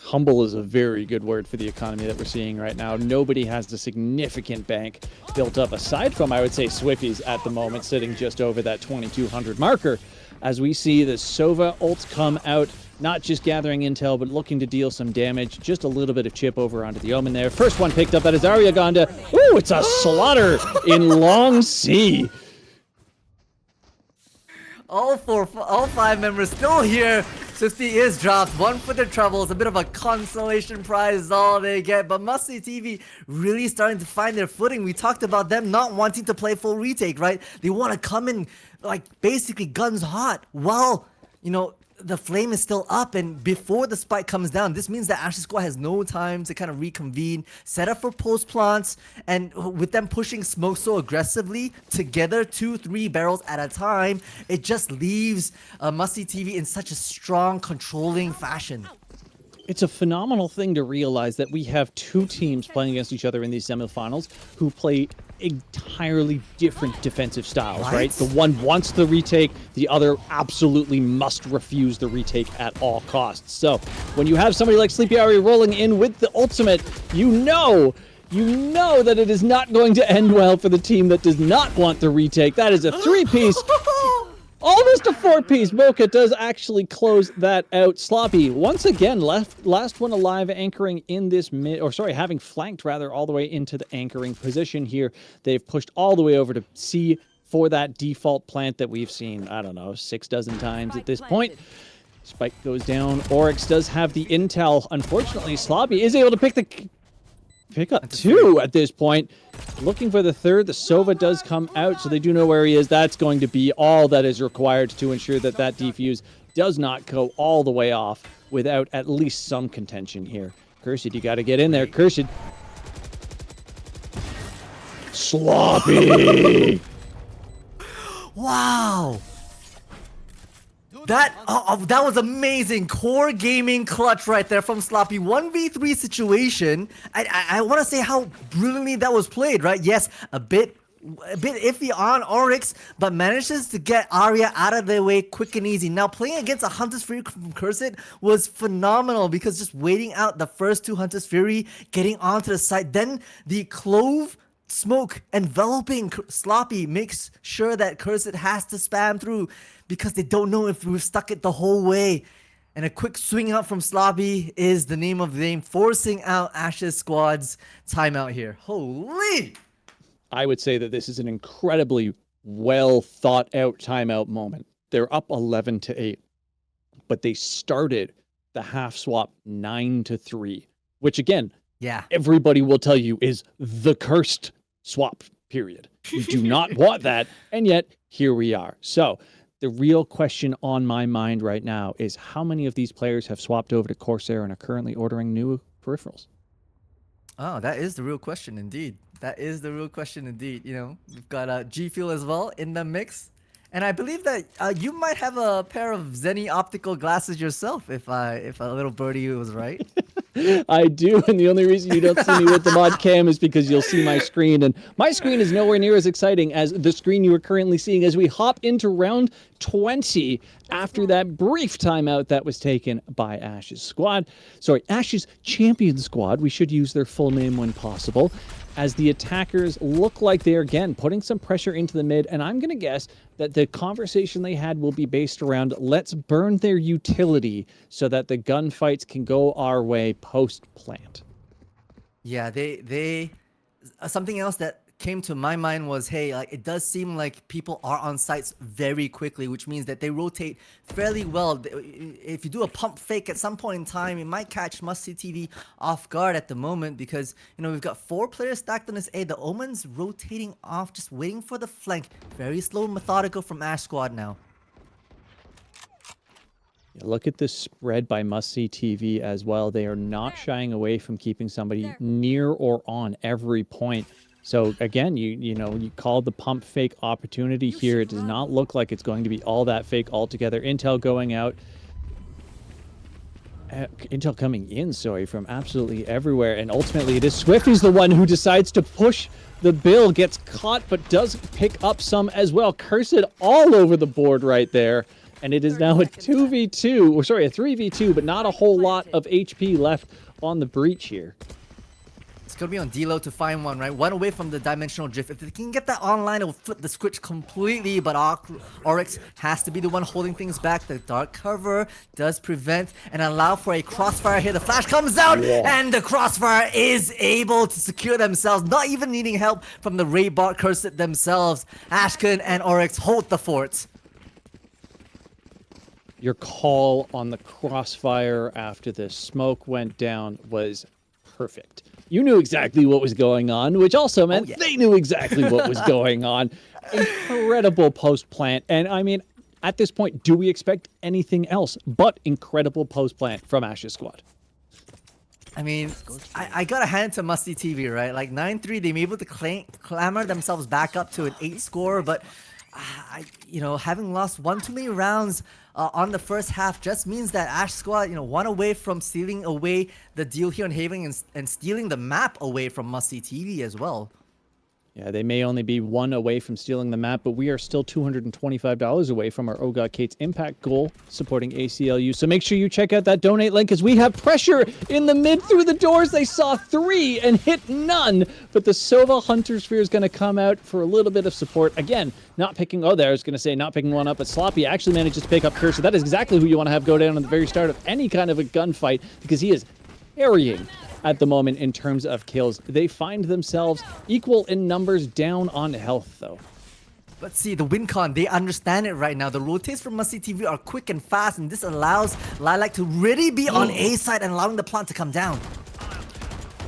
Humble is a very good word for the economy that we're seeing right now. Nobody has the significant bank built up, aside from, I would say, Swifties at the moment, sitting just over that 2,200 marker. As we see the Sova ults come out, not just gathering intel, but looking to deal some damage. Just a little bit of chip over onto the Omen there. First one picked up, that is Ariagonda. Ooh, it's a slaughter in Long C. All 5 members still here. 50 is dropped. One for their troubles. A bit of a consolation prize is all they get. But Must See TV really starting to find their footing. We talked about them not wanting to play full retake, right? They want to come in like basically guns hot while, you know, the flame is still up, and before the spike comes down, this means that Ash's squad has no time to kind of reconvene, set up for post plants, and with them pushing smoke so aggressively together, 2-3 barrels at a time, it just leaves Musty TV in such a strong, controlling fashion. It's a phenomenal thing to realize that we have two teams playing against each other in these semifinals who play entirely different defensive styles, right? The one wants the retake, the other absolutely must refuse the retake at all costs. So when you have somebody like Sleepy Ari rolling in with the ultimate, you know that it is not going to end well for the team that does not want the retake. That is a 3-piece. Almost a 4-piece. Mocha does actually close that out. Sloppy, once again, last one alive, anchoring in this having flanked rather all the way into the anchoring position here. They've pushed all the way over to C for that default plant that we've seen, I don't know, 6 dozen times at this point. Spike goes down. Oryx does have the intel. Unfortunately, Sloppy is able to pick up 2 at this point. Looking for the 3rd. The Sova does come out, so they do know where he is. That's going to be all that is required to ensure that that defuse does not go all the way off without at least some contention here. Cursed, you got to get in there. Cursed. Sloppy! Wow! That was amazing. Core gaming clutch right there from Sloppy. 1v3 situation. I want to say how brilliantly that was played, right? Yes, a bit iffy on Oryx, but manages to get Arya out of their way quick and easy. Now, playing against a Hunter's Fury from Cursed was phenomenal because just waiting out the first 2 Hunter's Fury, getting onto the site, then the Clove smoke enveloping Sloppy makes sure that Cursed has to spam through because they don't know if we've stuck it the whole way. And a quick swing out from Sloppy is the name of the game, forcing out Ash's squad's timeout here. Holy! I would say that this is an incredibly well thought out timeout moment. They're up 11-8, but they started the half swap 9-3, which again, everybody will tell you is the cursed swap period. We do not want that, and yet here we are. So the real question on my mind right now is how many of these players have swapped over to Corsair and are currently ordering new peripherals? Oh, that is the real question indeed. That is the real question indeed. You know, we've got G Fuel as well in the mix. And I believe that you might have a pair of Zenny optical glasses yourself, if a little birdie was right. I do, and the only reason you don't see me with the mod cam is because you'll see my screen, and my screen is nowhere near as exciting as the screen you are currently seeing as we hop into round 20 after that brief timeout that was taken by Ash's squad. Sorry, Ash's champion squad. We should use their full name when possible, as the attackers look like they're, again, putting some pressure into the mid, and I'm going to guess that the conversation they had will be based around, let's burn their utility so that the gunfights can go our way post-plant. Yeah, they something else that came to my mind was, hey, like it does seem like people are on sites very quickly, which means that they rotate fairly well. If you do a pump fake at some point in time, it might catch Musty TV off guard at the moment because, you know, we've got 4 players stacked on this A. The Omen's rotating off, just waiting for the flank. Very slow and methodical from Ash squad now. Yeah, look at this spread by Musty TV as well. They are not shying away from keeping somebody near or on every point. So again, you called the pump fake opportunity here. It does not look like it's going to be all that fake altogether. Intel going out. Intel coming in, sorry, from absolutely everywhere. And ultimately, it is Swifty's the one who decides to push the bill, gets caught, but does pick up some as well. Cursed all over the board right there. And it is now a 2v2, or sorry, a 3v2, but not a whole lot of HP left on the breach here. It's going to be on D-Low to find one, right? One away from the Dimensional Drift. If they can get that online, it will flip the switch completely, but Oryx has to be the one holding things back. The dark cover does prevent and allow for a crossfire here. The flash comes out, and the crossfire is able to secure themselves, not even needing help from the Raybot Cursed themselves. Ashken and Oryx hold the fort. Your call on the crossfire after the smoke went down was perfect. You knew exactly what was going on, which also meant they knew exactly what was going on. Incredible post-plant. And I mean, at this point, do we expect anything else but incredible post-plant from Ash's squad? I mean, I gotta hand it to Musty TV, right? Like 9-3, they were able to clamor themselves back up to an 8 score, but having lost one too many rounds on the first half just means that Ash squad, one away from stealing away the deal here on Haven and stealing the map away from Musty TV as well. Yeah, they may only be one away from stealing the map, but we are still $225 away from our Ohgawdevents Impact goal supporting ACLU. So make sure you check out that donate link as we have pressure in the mid through the doors. They saw 3 and hit none, but the Sova Hunter Sphere is going to come out for a little bit of support. Again, not picking one up, but Sloppy actually manages to pick up Cursor. That is exactly who you want to have go down at the very start of any kind of a gunfight because he is carrying at the moment in terms of kills. They find themselves equal in numbers, down on health though. But see, the WinCon, they understand it right now. The rotates from Musty TV are quick and fast, and this allows Lilac to really be on A side and allowing the plant to come down.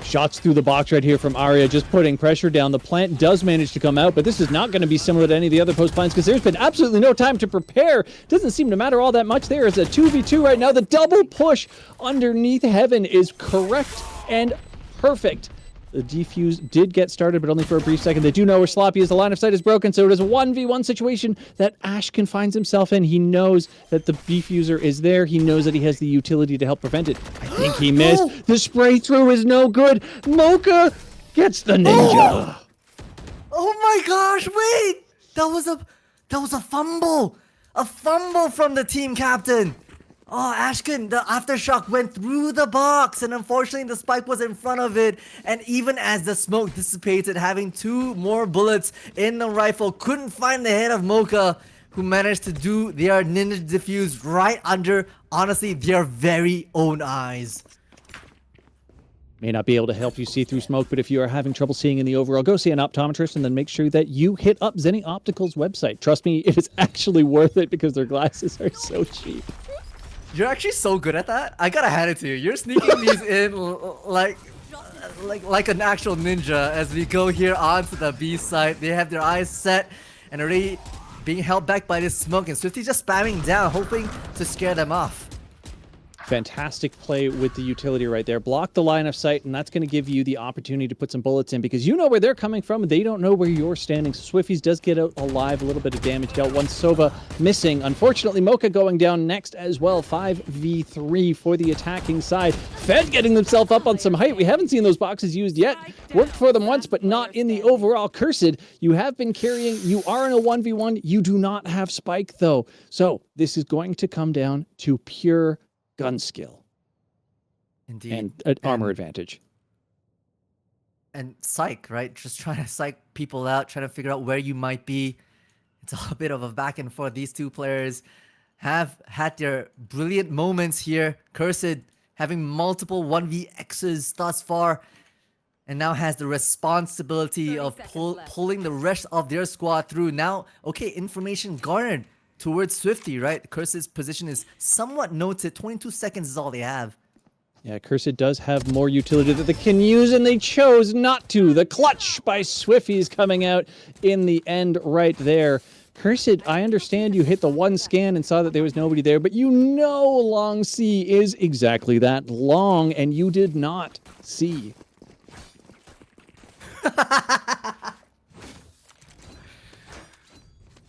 Shots through the box right here from Arya, just putting pressure down. The plant does manage to come out, but this is not going to be similar to any of the other post plants because there's been absolutely no time to prepare. Doesn't seem to matter all that much. There is a 2v2 right now. The double push underneath Heaven is correct and perfect. The defuse did get started, but only for a brief second. They do know where Sloppy is. The line of sight is broken, so it is a 1v1 situation that Ash can find himself in. He knows that the defuser is there. He knows that he has the utility to help prevent it. I think he missed. The spray through is no good. Mocha gets the ninja. Oh my gosh, wait! That was a fumble. A fumble from the team captain. Oh, Ashkin, the aftershock went through the box, and unfortunately the spike was in front of it. And even as the smoke dissipated, having 2 more bullets in the rifle, couldn't find the head of Mocha, who managed to do their ninja defuse right under, honestly, their very own eyes. May not be able to help you see through smoke, but if you are having trouble seeing in the overall, go see an optometrist and then make sure that you hit up Zenny Optical's website. Trust me, it is actually worth it because their glasses are so cheap. You're actually so good at that. I gotta hand it to you. You're sneaking these in like an actual ninja as we go here onto the B side. They have their eyes set and already being held back by this smoke, and Swifty just spamming down, hoping to scare them off. Fantastic play with the utility right there. Block the line of sight, and that's going to give you the opportunity to put some bullets in because you know where they're coming from and they don't know where you're standing. So Swifties does get out alive, a little bit of damage dealt. One Sova missing. Unfortunately, Mocha going down next as well. 5v3 for the attacking side. Fed getting themselves up on some height. We haven't seen those boxes used yet. Worked for them once, but not in the overall. Cursed, you have been carrying. You are in a 1v1. You do not have Spike, though. So this is going to come down to pure gun skill. Indeed. And armor advantage. And psych, right? Just trying to psych people out, trying to figure out where you might be. It's a bit of a back and forth. These two players have had their brilliant moments here. Cursed having multiple 1vx's thus far, and now has the responsibility of pulling the rest of their squad through. Now, okay, information garnered towards Swifty, right? Cursed's position is somewhat noted. 22 seconds is all they have. Yeah, Cursed does have more utility that they can use, and they chose not to. The clutch by Swifties coming out in the end right there. Cursed, I understand you hit the one scan and saw that there was nobody there, but you know Long C is exactly that, long, and you did not see.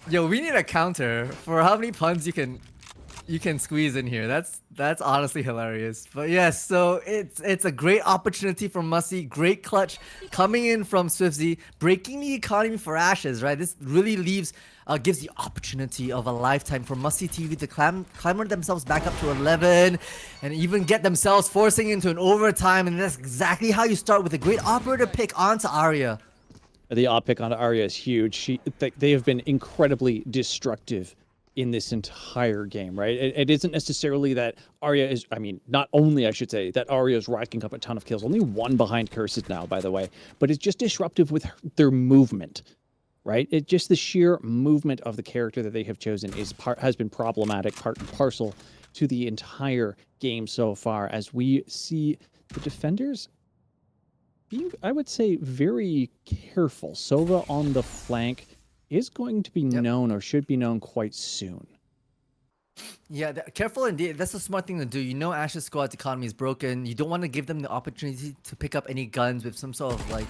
Yo, we need a counter for how many puns you can squeeze in here. That's honestly hilarious. But yes, so it's a great opportunity for Musty, great clutch coming in from Swifty, breaking the economy for Ashes, right? This really gives the opportunity of a lifetime for Musty TV to clamber themselves back up to 11 and even get themselves forcing into an overtime, and that's exactly how you start with a great operator pick onto Arya. The op pick onto Arya is huge. They have been incredibly destructive in this entire game, right? It isn't necessarily that Arya is, not only, I should say, that Arya is racking up a ton of kills, only one behind Cursed now, by the way, but it's just disruptive with their movement, right? It just the sheer movement of the character that they have chosen has been problematic, part and parcel to the entire game so far, as we see the defenders being, I would say, very careful. Sova on the flank is going to be known, or should be known, quite soon. Yeah, careful indeed. That's a smart thing to do. You know, Ash's squad's economy is broken. You don't want to give them the opportunity to pick up any guns with some sort of like,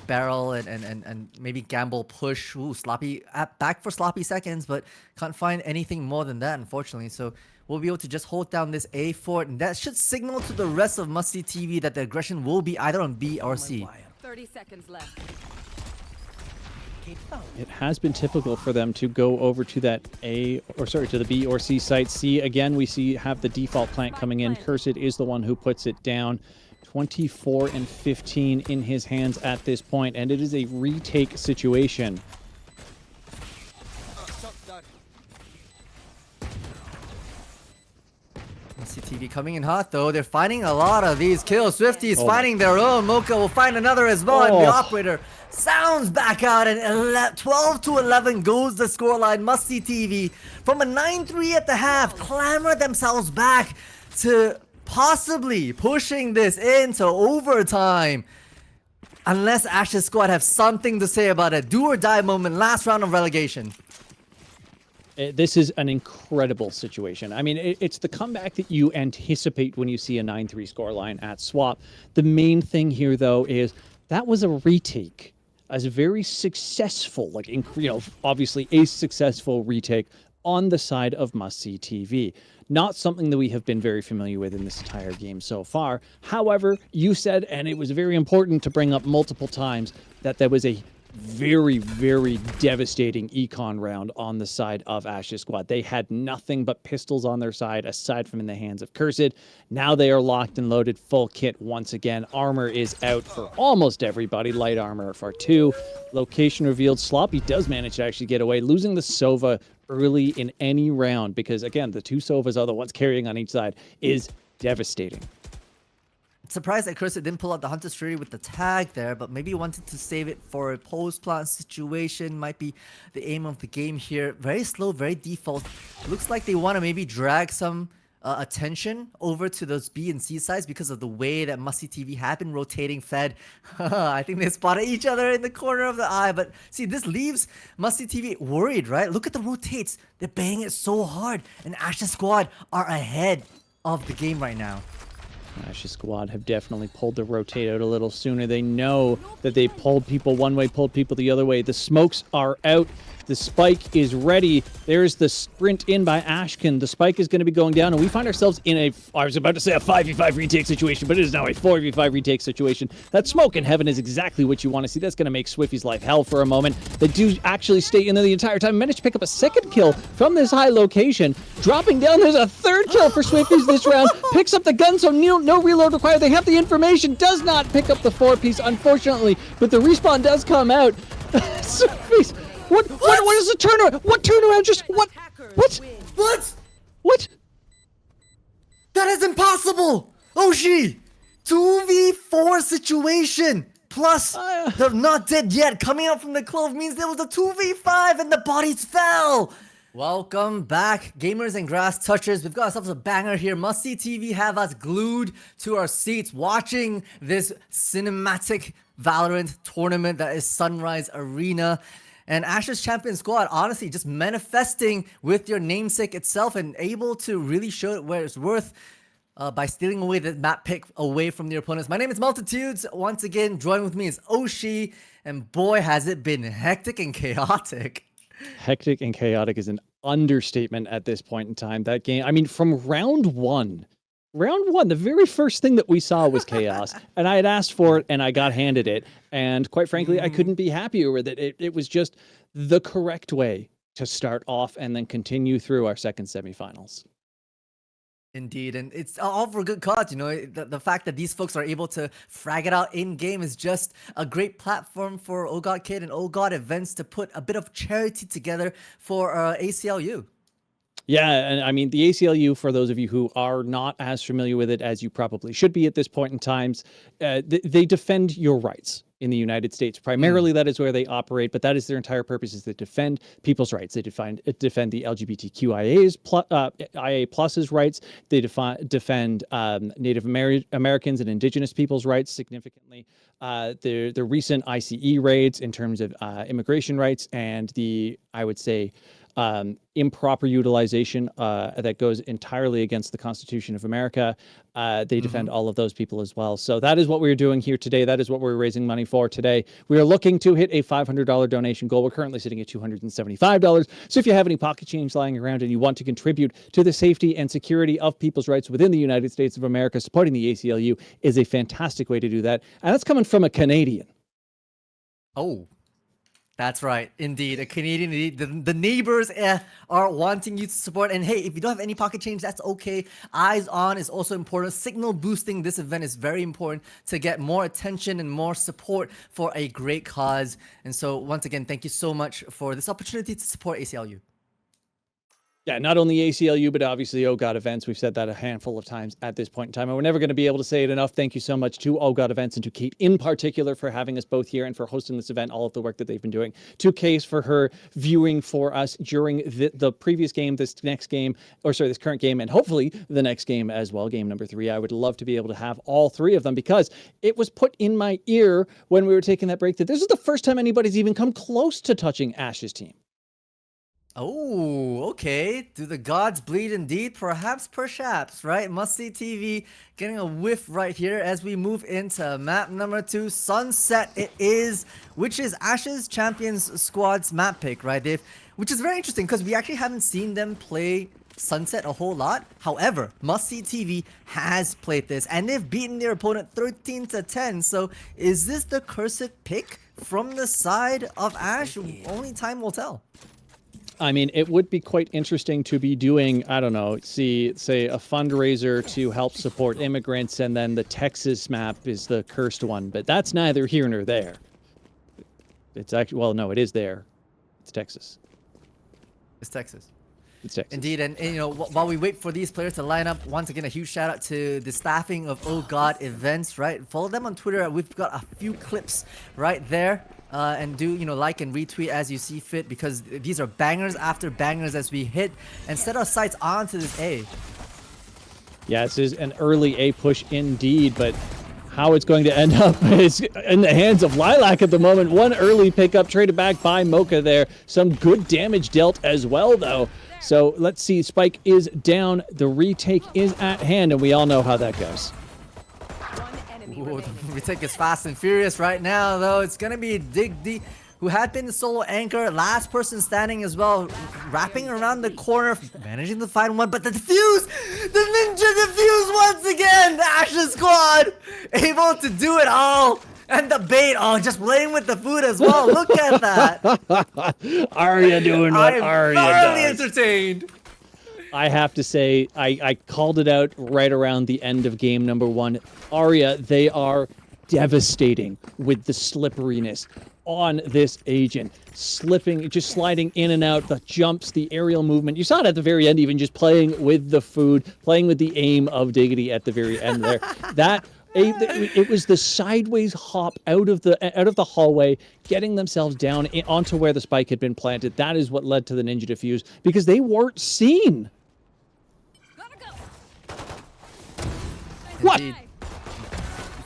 barrel and maybe gamble push. Ooh, sloppy back for sloppy seconds, but can't find anything more than that, unfortunately. So we'll be able to just hold down this A fort, and that should signal to the rest of Must See TV that the aggression will be either on B or C. 30 seconds left. It has been typical for them to go over to that to the B or C site. C, again, we have the default plant coming in. Cursed is the one who puts it down. 24 and 15 in his hands at this point, and it is a retake situation. CTV coming in hot though. They're finding a lot of these kills. Swifty's finding their own. Mocha will find another as well. And the operator sounds back out, and 12 to 11 goes the scoreline. Must See TV from a 9-3 at the half clamor themselves back to possibly pushing this into overtime. Unless Ash's squad have something to say about it. Do or die moment, last round of relegation. This is an incredible situation. I mean, it's the comeback that you anticipate when you see a 9-3 scoreline at Swap. The main thing here, though, is that was a retake. As a very successful, obviously a successful retake on the side of Must See TV. Not something that we have been very familiar with in this entire game so far. However, you said, and it was very important to bring up multiple times, that there was a very, very devastating econ round on the side of Ash's squad. They had nothing but pistols on their side, aside from in the hands of Cursed. Now they are locked and loaded, full kit once again. Armor is out for almost everybody. Light armor for 2. Location revealed. Sloppy does manage to actually get away, losing the Sova early in any round, because again, the 2 Sovas are the ones carrying on each side, is devastating. Surprised that Cursed didn't pull out the Hunter's Fury with the tag there, but maybe wanted to save it for a post-plant situation. Might be the aim of the game here. Very slow, very default. Looks like they want to maybe drag some attention over to those B and C sides because of the way that Must See TV had been rotating Fed. I think they spotted each other in the corner of the eye, but see, this leaves Must See TV worried, right? Look at the rotates. They're banging it so hard, and Ash's squad are ahead of the game right now. Ash's squad have definitely pulled the rotate out a little sooner. They know that they pulled people one way, pulled people the other way. The smokes are out. The spike is ready. There's the sprint in by Ashkin. The spike is going to be going down, and we find ourselves in I was about to say a 5v5 retake situation, but it is now a 4v5 retake situation. That smoke in heaven is exactly what you want to see. That's going to make Swiffy's life hell for a moment. They do actually stay in there the entire time. Managed to pick up a second kill from this high location. Dropping down, there's a third kill for Swifties this round. Picks up the gun, so no reload required. They have the information. Does not pick up the 4-piece, unfortunately, but the respawn does come out. Swifties. What is the turnaround? What turnaround? Just what? What? That is impossible! Oshi! 2v4 situation! Plus, they're not dead yet. Coming out from the clove means there was a 2v5 and the bodies fell! Welcome back, gamers and grass touchers. We've got ourselves a banger here. Must See TV have us glued to our seats watching this cinematic Valorant tournament that is Sunrise Arena. And Ash's champion squad, honestly, just manifesting with your namesake itself and able to really show it where it's worth by stealing away the map pick away from the opponents. My name is Multitudes. Once again, join with me is Oshi. And boy, has it been hectic and chaotic. Hectic and chaotic is an understatement at this point in time. That game, I mean, from round one, the very first thing that we saw was chaos, and I had asked for it and I got handed it. And quite frankly, I couldn't be happier with it. It was just the correct way to start off and then continue through our second semifinals. Indeed, and it's all for good cause, the fact that these folks are able to frag it out in-game is just a great platform for Ohgawd and Ohgawdevents to put a bit of charity together for ACLU. Yeah, and I mean, the ACLU, for those of you who are not as familiar with it as you probably should be at this point in times, they defend your rights in the United States. Primarily, that is where they operate, but that is their entire purpose, is to defend people's rights. They defend the LGBTQIA's IA Plus's rights. They defend Native Americans and Indigenous people's rights significantly. The recent ICE raids in terms of immigration rights and the I would say, improper utilization that goes entirely against the Constitution of America. They defend all of those people as well. So that is what we're doing here today. That is what we're raising money for today. We are looking to hit a $500 donation goal. We're currently sitting at $275. So if you have any pocket change lying around and you want to contribute to the safety and security of people's rights within the United States of America, supporting the ACLU is a fantastic way to do that. And that's coming from a Canadian. Oh, that's right. Indeed. A Canadian. Indeed. The neighbors are wanting you to support. And hey, if you don't have any pocket change, that's okay. Eyes on is also important. Signal boosting this event is very important to get more attention and more support for a great cause. And so once again, thank you so much for this opportunity to support ACLU. Yeah, not only ACLU, but obviously Ohgawdevents. We've said that a handful of times at this point in time, and we're never going to be able to say it enough. Thank you so much to Ohgawdevents and to Kate in particular for having us both here and for hosting this event, all of the work that they've been doing. To Case for her viewing for us during the previous game, this current game, and hopefully the next game as well, game number 3. I would love to be able to have all 3 of them, because it was put in my ear when we were taking that break that this is the first time anybody's even come close to touching Ash's team. Oh, okay. Do the gods bleed indeed? Perhaps, right? Must See TV getting a whiff right here as we move into map number 2, Sunset it is, which is Ash's Champions Squad's map pick, right? Which is very interesting because we actually haven't seen them play Sunset a whole lot. However, Must See TV has played this and they've beaten their opponent 13-10. So is this the cursed pick from the side of Ash? Only time will tell. I mean, it would be quite interesting to be doing, I don't know, say a fundraiser to help support immigrants, and then the Texas map is the cursed one, but that's neither here nor there. It's actually, well, no, it is there. It's Texas. It's Texas. It's Texas. Indeed, and you know, while we wait for these players to line up, once again, a huge shout out to the staffing of Ohgawdevents, right? Follow them on Twitter. We've got a few clips right there. And do, you know, like and retweet as you see fit, because these are bangers after bangers as we hit and set our sights onto this A. Yeah, this is an early A push indeed, but how it's going to end up is in the hands of Lilac at the moment. One early pickup traded back by Mocha there. Some good damage dealt as well, though. So let's see. Spike is down. The retake is at hand, and we all know how that goes. Ooh, the retake is fast and furious right now, though. It's gonna be Dig D, who had been the solo anchor, last person standing as well, wrapping around the corner, managing to find one, but the defuse! The ninja defuse once again! The Ash's squad able to do it all! And the bait, just playing with the food as well. Look at that! Arya doing what Arya does. I'm thoroughly entertained! I have to say, I called it out right around the end of game number 1. Arya, they are devastating with the slipperiness on this agent. Slipping, just sliding in and out, the jumps, the aerial movement. You saw it at the very end, even just playing with the food, playing with the aim of Diggity at the very end there. It was the sideways hop out of the hallway, getting themselves down onto where the spike had been planted. That is what led to the ninja defuse, because they weren't seen. What? Indeed.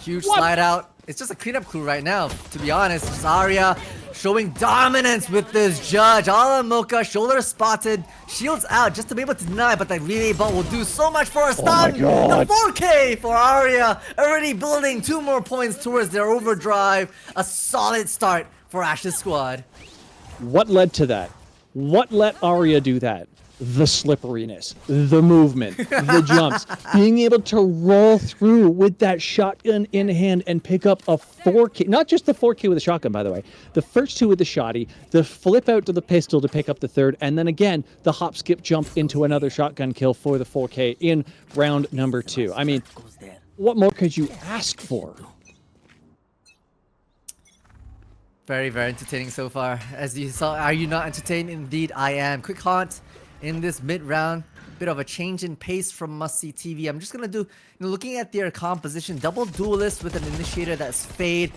Huge slide out. It's just a cleanup crew right now, to be honest. Zarya showing dominance with this judge. All Mocha, shoulder spotted, shields out just to be able to deny, but that relay ball will do so much for a stun. The 4K for Arya, already building 2 more points towards their overdrive. A solid start for Ash's squad. What led to that? What let Arya do that? The slipperiness, the movement, the jumps, being able to roll through with that shotgun in hand and pick up a 4K, not just the 4K with the shotgun, by the way, the first 2 with the shotty, the flip out to the pistol to pick up the 3rd, and then again, the hop, skip, jump into another shotgun kill for the 4K in round number 2. I mean, what more could you ask for? Very, very entertaining so far. As you saw, are you not entertained? Indeed, I am. Quick haunt in this mid-round, bit of a change in pace from Must See TV. I'm just gonna do, looking at their composition, double duelist with an initiator that's fade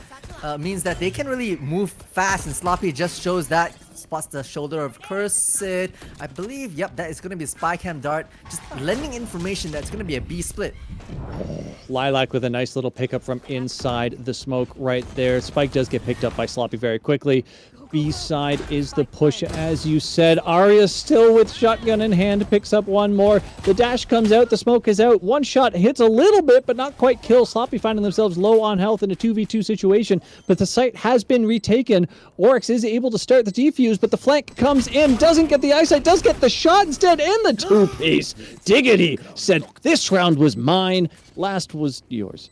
means that they can really move fast, and Sloppy just shows that. Spots the shoulder of Cursed. I believe, yep, that is gonna be a spy cam dart, just lending information that's gonna be a B split. Lilac with a nice little pickup from inside the smoke right there. Spike does get picked up by Sloppy very quickly. B side is the push, as you said. Arya still with shotgun in hand, picks up one more. The dash comes out, the smoke is out. One shot hits a little bit, but not quite kill. Sloppy finding themselves low on health in a 2v2 situation, but the site has been retaken. Oryx is able to start the defuse, but the flank comes in, doesn't get the eyesight, does get the shot instead, and the two-piece. Diggity said, this round was mine, last was yours.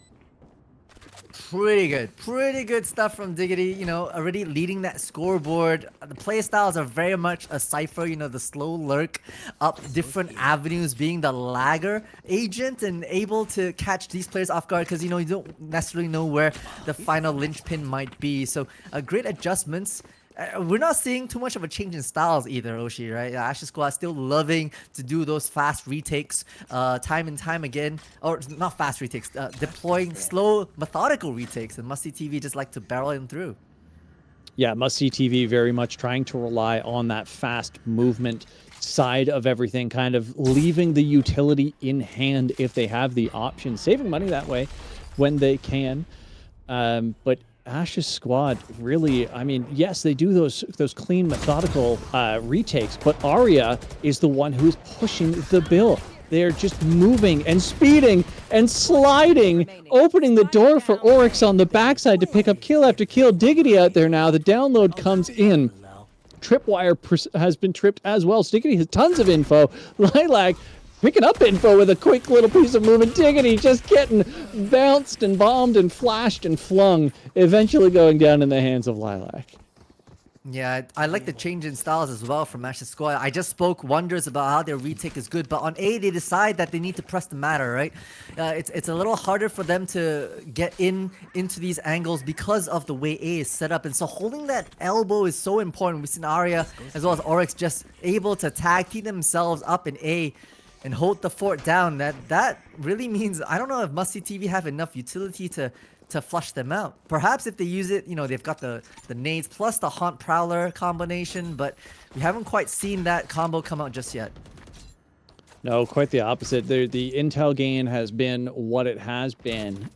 Pretty good stuff from Diggity, you know, already leading that scoreboard. The play styles are very much a Cypher, you know, the slow lurk up different avenues, being the lagger agent and able to catch these players off guard because, you know, you don't necessarily know where the final linchpin might be. So great adjustments. We're not seeing too much of a change in styles either, Oshi, right? Ashes Squad still loving to do those fast retakes time and time again. Or not fast retakes, deploying slow, methodical retakes. And Must See TV just like to barrel him through. Yeah, Must See TV very much trying to rely on that fast movement side of everything, kind of leaving the utility in hand if they have the option, saving money that way when they can. But Ashes Squad really, I mean, yes, they do those clean, methodical retakes, but Arya is the one who's pushing the bill. They're just moving and speeding and sliding, opening the door for Oryx on the backside to pick up kill after kill. Diggity out there now. The download comes in. Tripwire has been tripped as well. Diggity has tons of info. Lilac picking up info with a quick little piece of movement. Diggity just getting bounced and bombed and flashed and flung, eventually going down in the hands of Lilac. Yeah, I like the change in styles as well from Ashes Squad. I just spoke wonders about how their retake is good, but on A, they decide that they need to press the matter, right? It's a little harder for them to get into these angles because of the way A is set up, and so holding that elbow is so important. We've seen Arya as well as Oryx just able to tag team themselves up in A and hold the fort down. That really means, I don't know if Must See TV have enough utility to flush them out. Perhaps if they use it, you know, they've got the nades plus the Haunt Prowler combination, but we haven't quite seen that combo come out just yet. No, quite the opposite. The intel gain has been what it has been,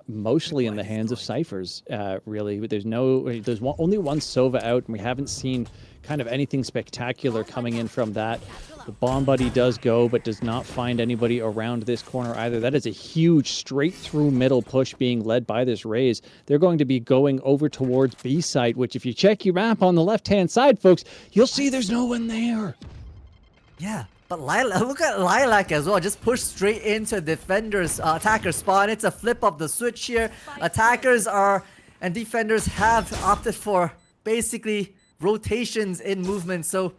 mostly in the hands of Cyphers, really. There's only one Sova out, and we haven't seen kind of anything spectacular coming in from that. The Bomb Buddy does go, but does not find anybody around this corner either. That is a huge straight-through middle push being led by this Raze. They're going to be going over towards B site, which if you check your map on the left-hand side, folks, you'll see there's no one there. Yeah, but look at Lilac as well. Just push straight into defenders, attacker spawn. It's a flip of the switch here. Attackers and defenders have opted for basically rotations in movement. So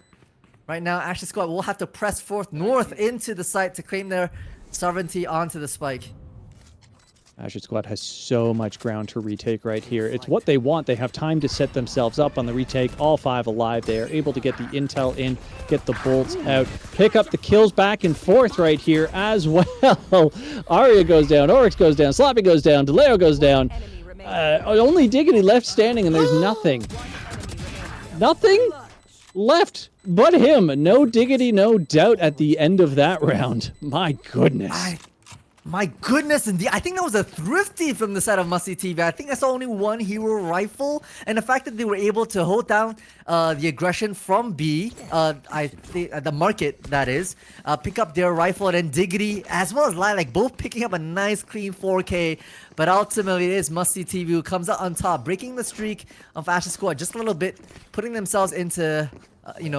right now, Ashes Squad will have to press forth north into the site to claim their sovereignty onto the spike. Ashes Squad has so much ground to retake right here. It's what they want. They have time to set themselves up on the retake. All 5 alive. They are able to get the intel in, get the bolts out, pick up the kills back and forth right here as well. Arya goes down, Oryx goes down, Sloppy goes down, DeLeo goes down. Only Diggity left standing, and there's nothing left but him. No Diggity, no doubt at the end of that round. My goodness. My goodness, indeed. I think that was a thrifty from the side of Must See TV. I think I saw only one hero rifle, and the fact that they were able to hold down the aggression from B, I think the market that is, pick up their rifle, and then Diggity as well as Lilac both picking up a nice clean 4K. But ultimately, it is Must See TV who comes out on top, breaking the streak of Ashes Squad just a little bit, putting themselves into,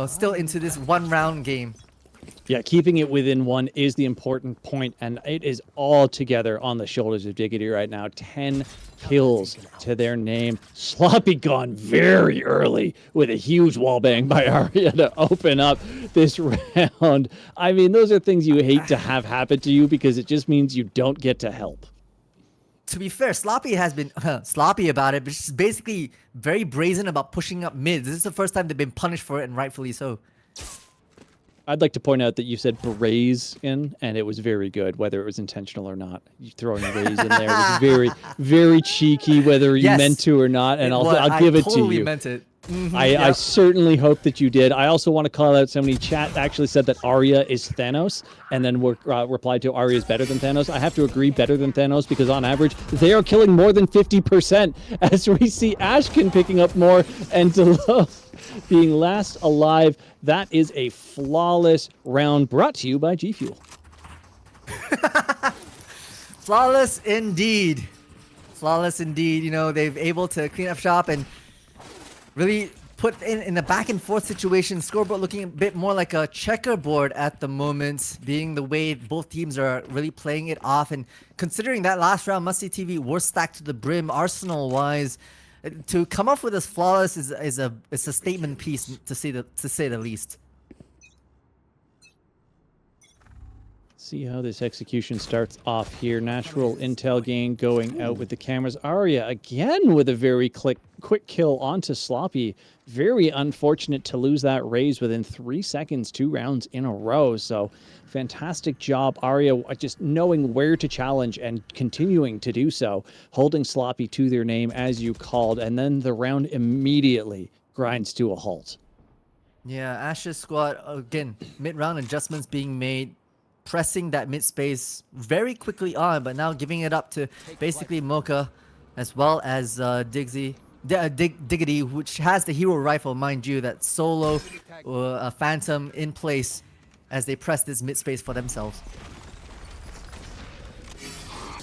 still into this one-round game. Yeah, keeping it within one is the important point, and it is all together on the shoulders of Diggity right now. 10 kills to their name. Sloppy gone very early with a huge wallbang by Arya to open up this round. I mean, those are things you hate to have happen to you because it just means you don't get to help. To be fair, Sloppy has been sloppy about it, but she's basically very brazen about pushing up mid. This is the first time they've been punished for it, and rightfully so. I'd like to point out that you said braze in, and it was very good, whether it was intentional or not. You throwing raise in there was very, very cheeky, whether you meant to or not, and I'll give it to you. I totally meant it. I certainly hope that you did. I also want to call out somebody. Chat actually said that Arya is Thanos, and then replied to Arya is better than Thanos. I have to agree, better than Thanos, because on average they are killing more than 50%. As we see Ashkin picking up more and Delo being last alive. That is a flawless round, brought to you by G Fuel. Flawless indeed. Flawless indeed. You know, they've able to clean up shop and really put in a back and forth situation. Scoreboard looking a bit more like a checkerboard at the moment, being the way both teams are really playing it off. And considering that last round, Must See TV were stacked to the brim, Arsenal wise, to come up with this flawless is a statement piece to say the least. See how this execution starts off here. Natural intel gain going out with the cameras. Arya again with a very quick kill onto Sloppy. Very unfortunate to lose that raise within 3 seconds, 2 rounds in a row. So fantastic job, Arya, just knowing where to challenge and continuing to do so, holding Sloppy to their name as you called, and then the round immediately grinds to a halt. Yeah, Ash's squad, again, mid-round adjustments being made, pressing that mid space very quickly on, but now giving it up to basically Mocha as well as Diggity, which has the hero rifle, mind you, that solo Phantom in place as they press this mid space for themselves.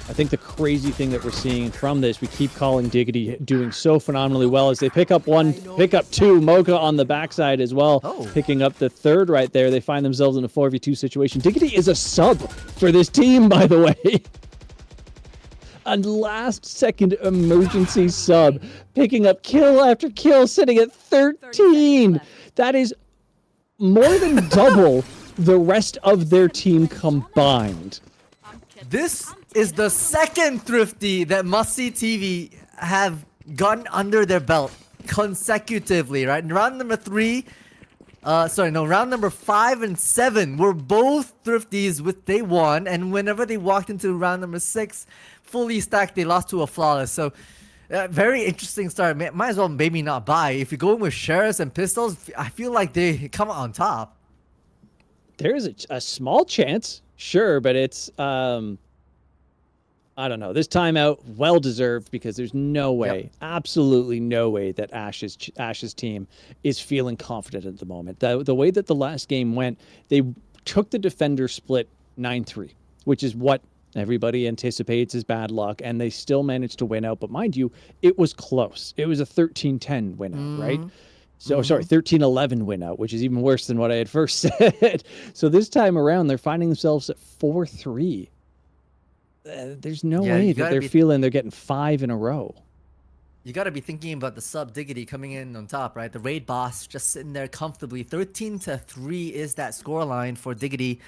I think the crazy thing that we're seeing from this, we keep calling Diggity doing so phenomenally well, as they pick up two, Mocha on the backside as well, picking up the third right there. They find themselves in a 4v2 situation. Diggity is a sub for this team, by the way. A last-second emergency sub, picking up kill after kill, sitting at 13. That is more than double the rest of their team combined. This is the second Thrifty that Must See TV have gotten under their belt consecutively, right? Round number 5 and 7 were both Thrifties with they won, and whenever they walked into round number 6, fully stacked, they lost to a flawless. So, very interesting start. Might as well maybe not buy. If you're going with sheriffs and pistols, I feel like they come out on top. There is a small chance, sure, but it's I don't know. This timeout, well deserved, because there's no way, absolutely no way that Ash's team is feeling confident at the moment. The way that the last game went, they took the defender split 9-3, which is what everybody anticipates is bad luck, and they still managed to win out. But mind you, it was close. It was a 13-10 win out, right? So, sorry, 13-11 win out, which is even worse than what I had first said. So this time around, they're finding themselves at 4-3. There's no way that they're feeling they're getting 5 in a row. You got to be thinking about the sub Diggity coming in on top, right? The raid boss just sitting there comfortably. 13-3 is that scoreline for Diggity,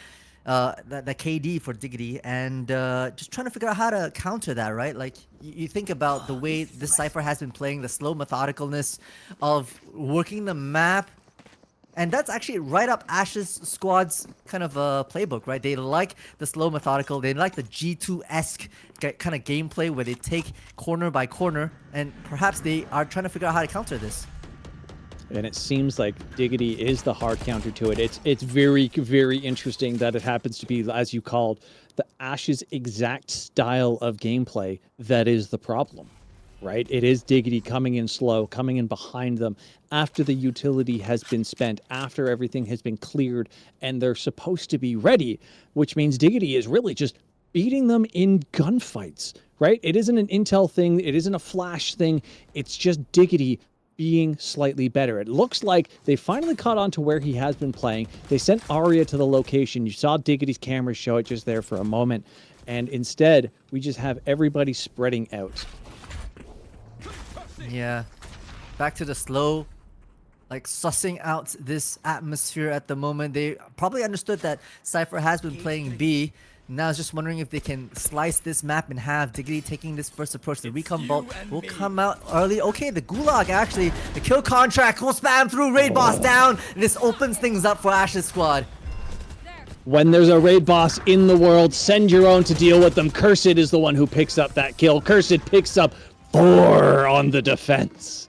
the KD for Diggity, and just trying to figure out how to counter that, right? Like, you think about the way this Cypher has been playing, the slow methodicalness of working the map. And that's actually right up Ash's squad's kind of playbook, right? They like the slow methodical, they like the G2-esque kind of gameplay where they take corner by corner, and perhaps they are trying to figure out how to counter this. And it seems like Diggity is the hard counter to it. It's very, very interesting that it happens to be, as you called, the Ash's exact style of gameplay that is the problem. Right? It is Diggity coming in slow, coming in behind them after the utility has been spent, after everything has been cleared, and they're supposed to be ready, which means Diggity is really just beating them in gunfights, right? It isn't an intel thing. It isn't a flash thing. It's just Diggity being slightly better. It looks like they finally caught on to where he has been playing. They sent Arya to the location. You saw Diggity's camera show it just there for a moment. And instead, we just have everybody spreading out. Yeah, back to the slow, like sussing out this atmosphere at the moment. They probably understood that Cypher has been playing B. Now it's just wondering if they can slice this map in half. Diggity taking this first approach. The recon bolt will come out early. Okay, the Gulag actually, the kill contract will spam through, raid boss down, and this opens things up for Ash's squad. When there's a raid boss in the world, send your own to deal with them. Cursed is the one who picks up that kill. Cursed picks up 4 on the defense.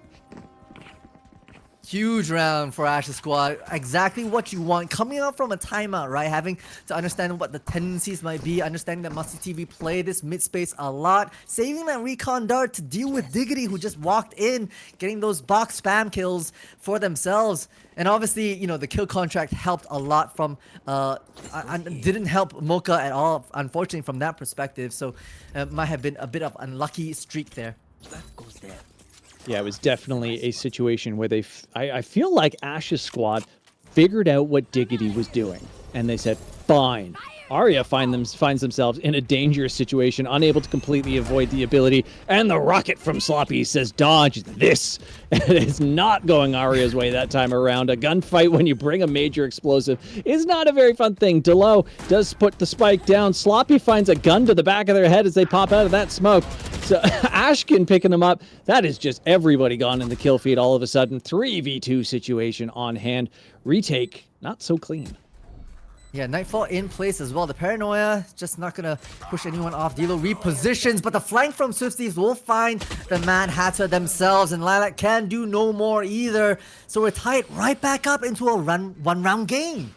Huge round for Ash's squad. Exactly what you want. Coming out from a timeout, right? Having to understand what the tendencies might be. Understanding that Musty TV play this mid space a lot. Saving that recon dart to deal with Diggity, who just walked in, getting those box spam kills for themselves. And obviously, you know, the kill contract helped a lot from, didn't help Mocha at all, unfortunately, from that perspective. So it might have been a bit of unlucky streak there. That goes there. Yeah, it was definitely a situation where I feel like Ash's squad figured out what Diggity was doing, and they said, fine. Arya finds themselves in a dangerous situation, unable to completely avoid the ability, and the rocket from Sloppy says, dodge this. And it's not going Arya's way that time around. A gunfight when you bring a major explosive is not a very fun thing. Delo does put the spike down. Sloppy finds a gun to the back of their head as they pop out of that smoke. So Ashkin picking them up. That is just everybody gone in the kill feed all of a sudden. 3v2 situation on hand. Retake, not so clean. Yeah, Nightfall in place as well. The Paranoia just not gonna push anyone off. Dilo repositions, but the flank from Swifties will find the Mad Hatter themselves, and Lilac can do no more either. So we're tied right back up into a one-round game.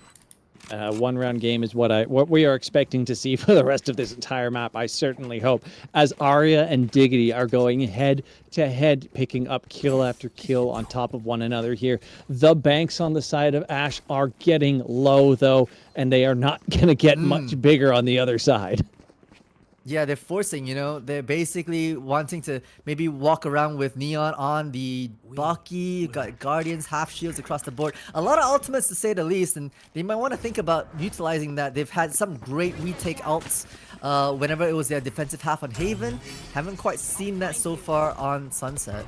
One-round game is what we are expecting to see for the rest of this entire map, I certainly hope, as Arya and Diggity are going head-to-head, picking up kill after kill on top of one another here. The banks on the side of Ash are getting low, though, and they are not going to get much bigger on the other side. Yeah, they're forcing, you know, they're basically wanting to maybe walk around with Neon on the Bucky, got Guardians, half shields across the board. A lot of ultimates to say the least, and they might want to think about utilizing that. They've had some great retake ults whenever it was their defensive half on Haven. Haven't quite seen that so far on Sunset.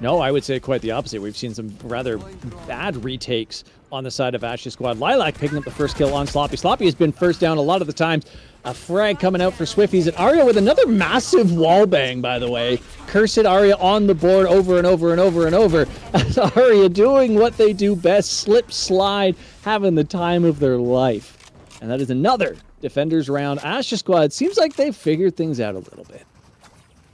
No, I would say quite the opposite. We've seen some rather bad retakes on the side of Ash's squad. Lilac picking up the first kill on Sloppy. Sloppy has been first down a lot of the times. A frag coming out for Swifties, and Arya with another massive wallbang, by the way. Cursed Arya on the board over and over and over and over. As Arya doing what they do best, slip, slide, having the time of their life. And that is another Defenders round. Ash's squad seems like they've figured things out a little bit.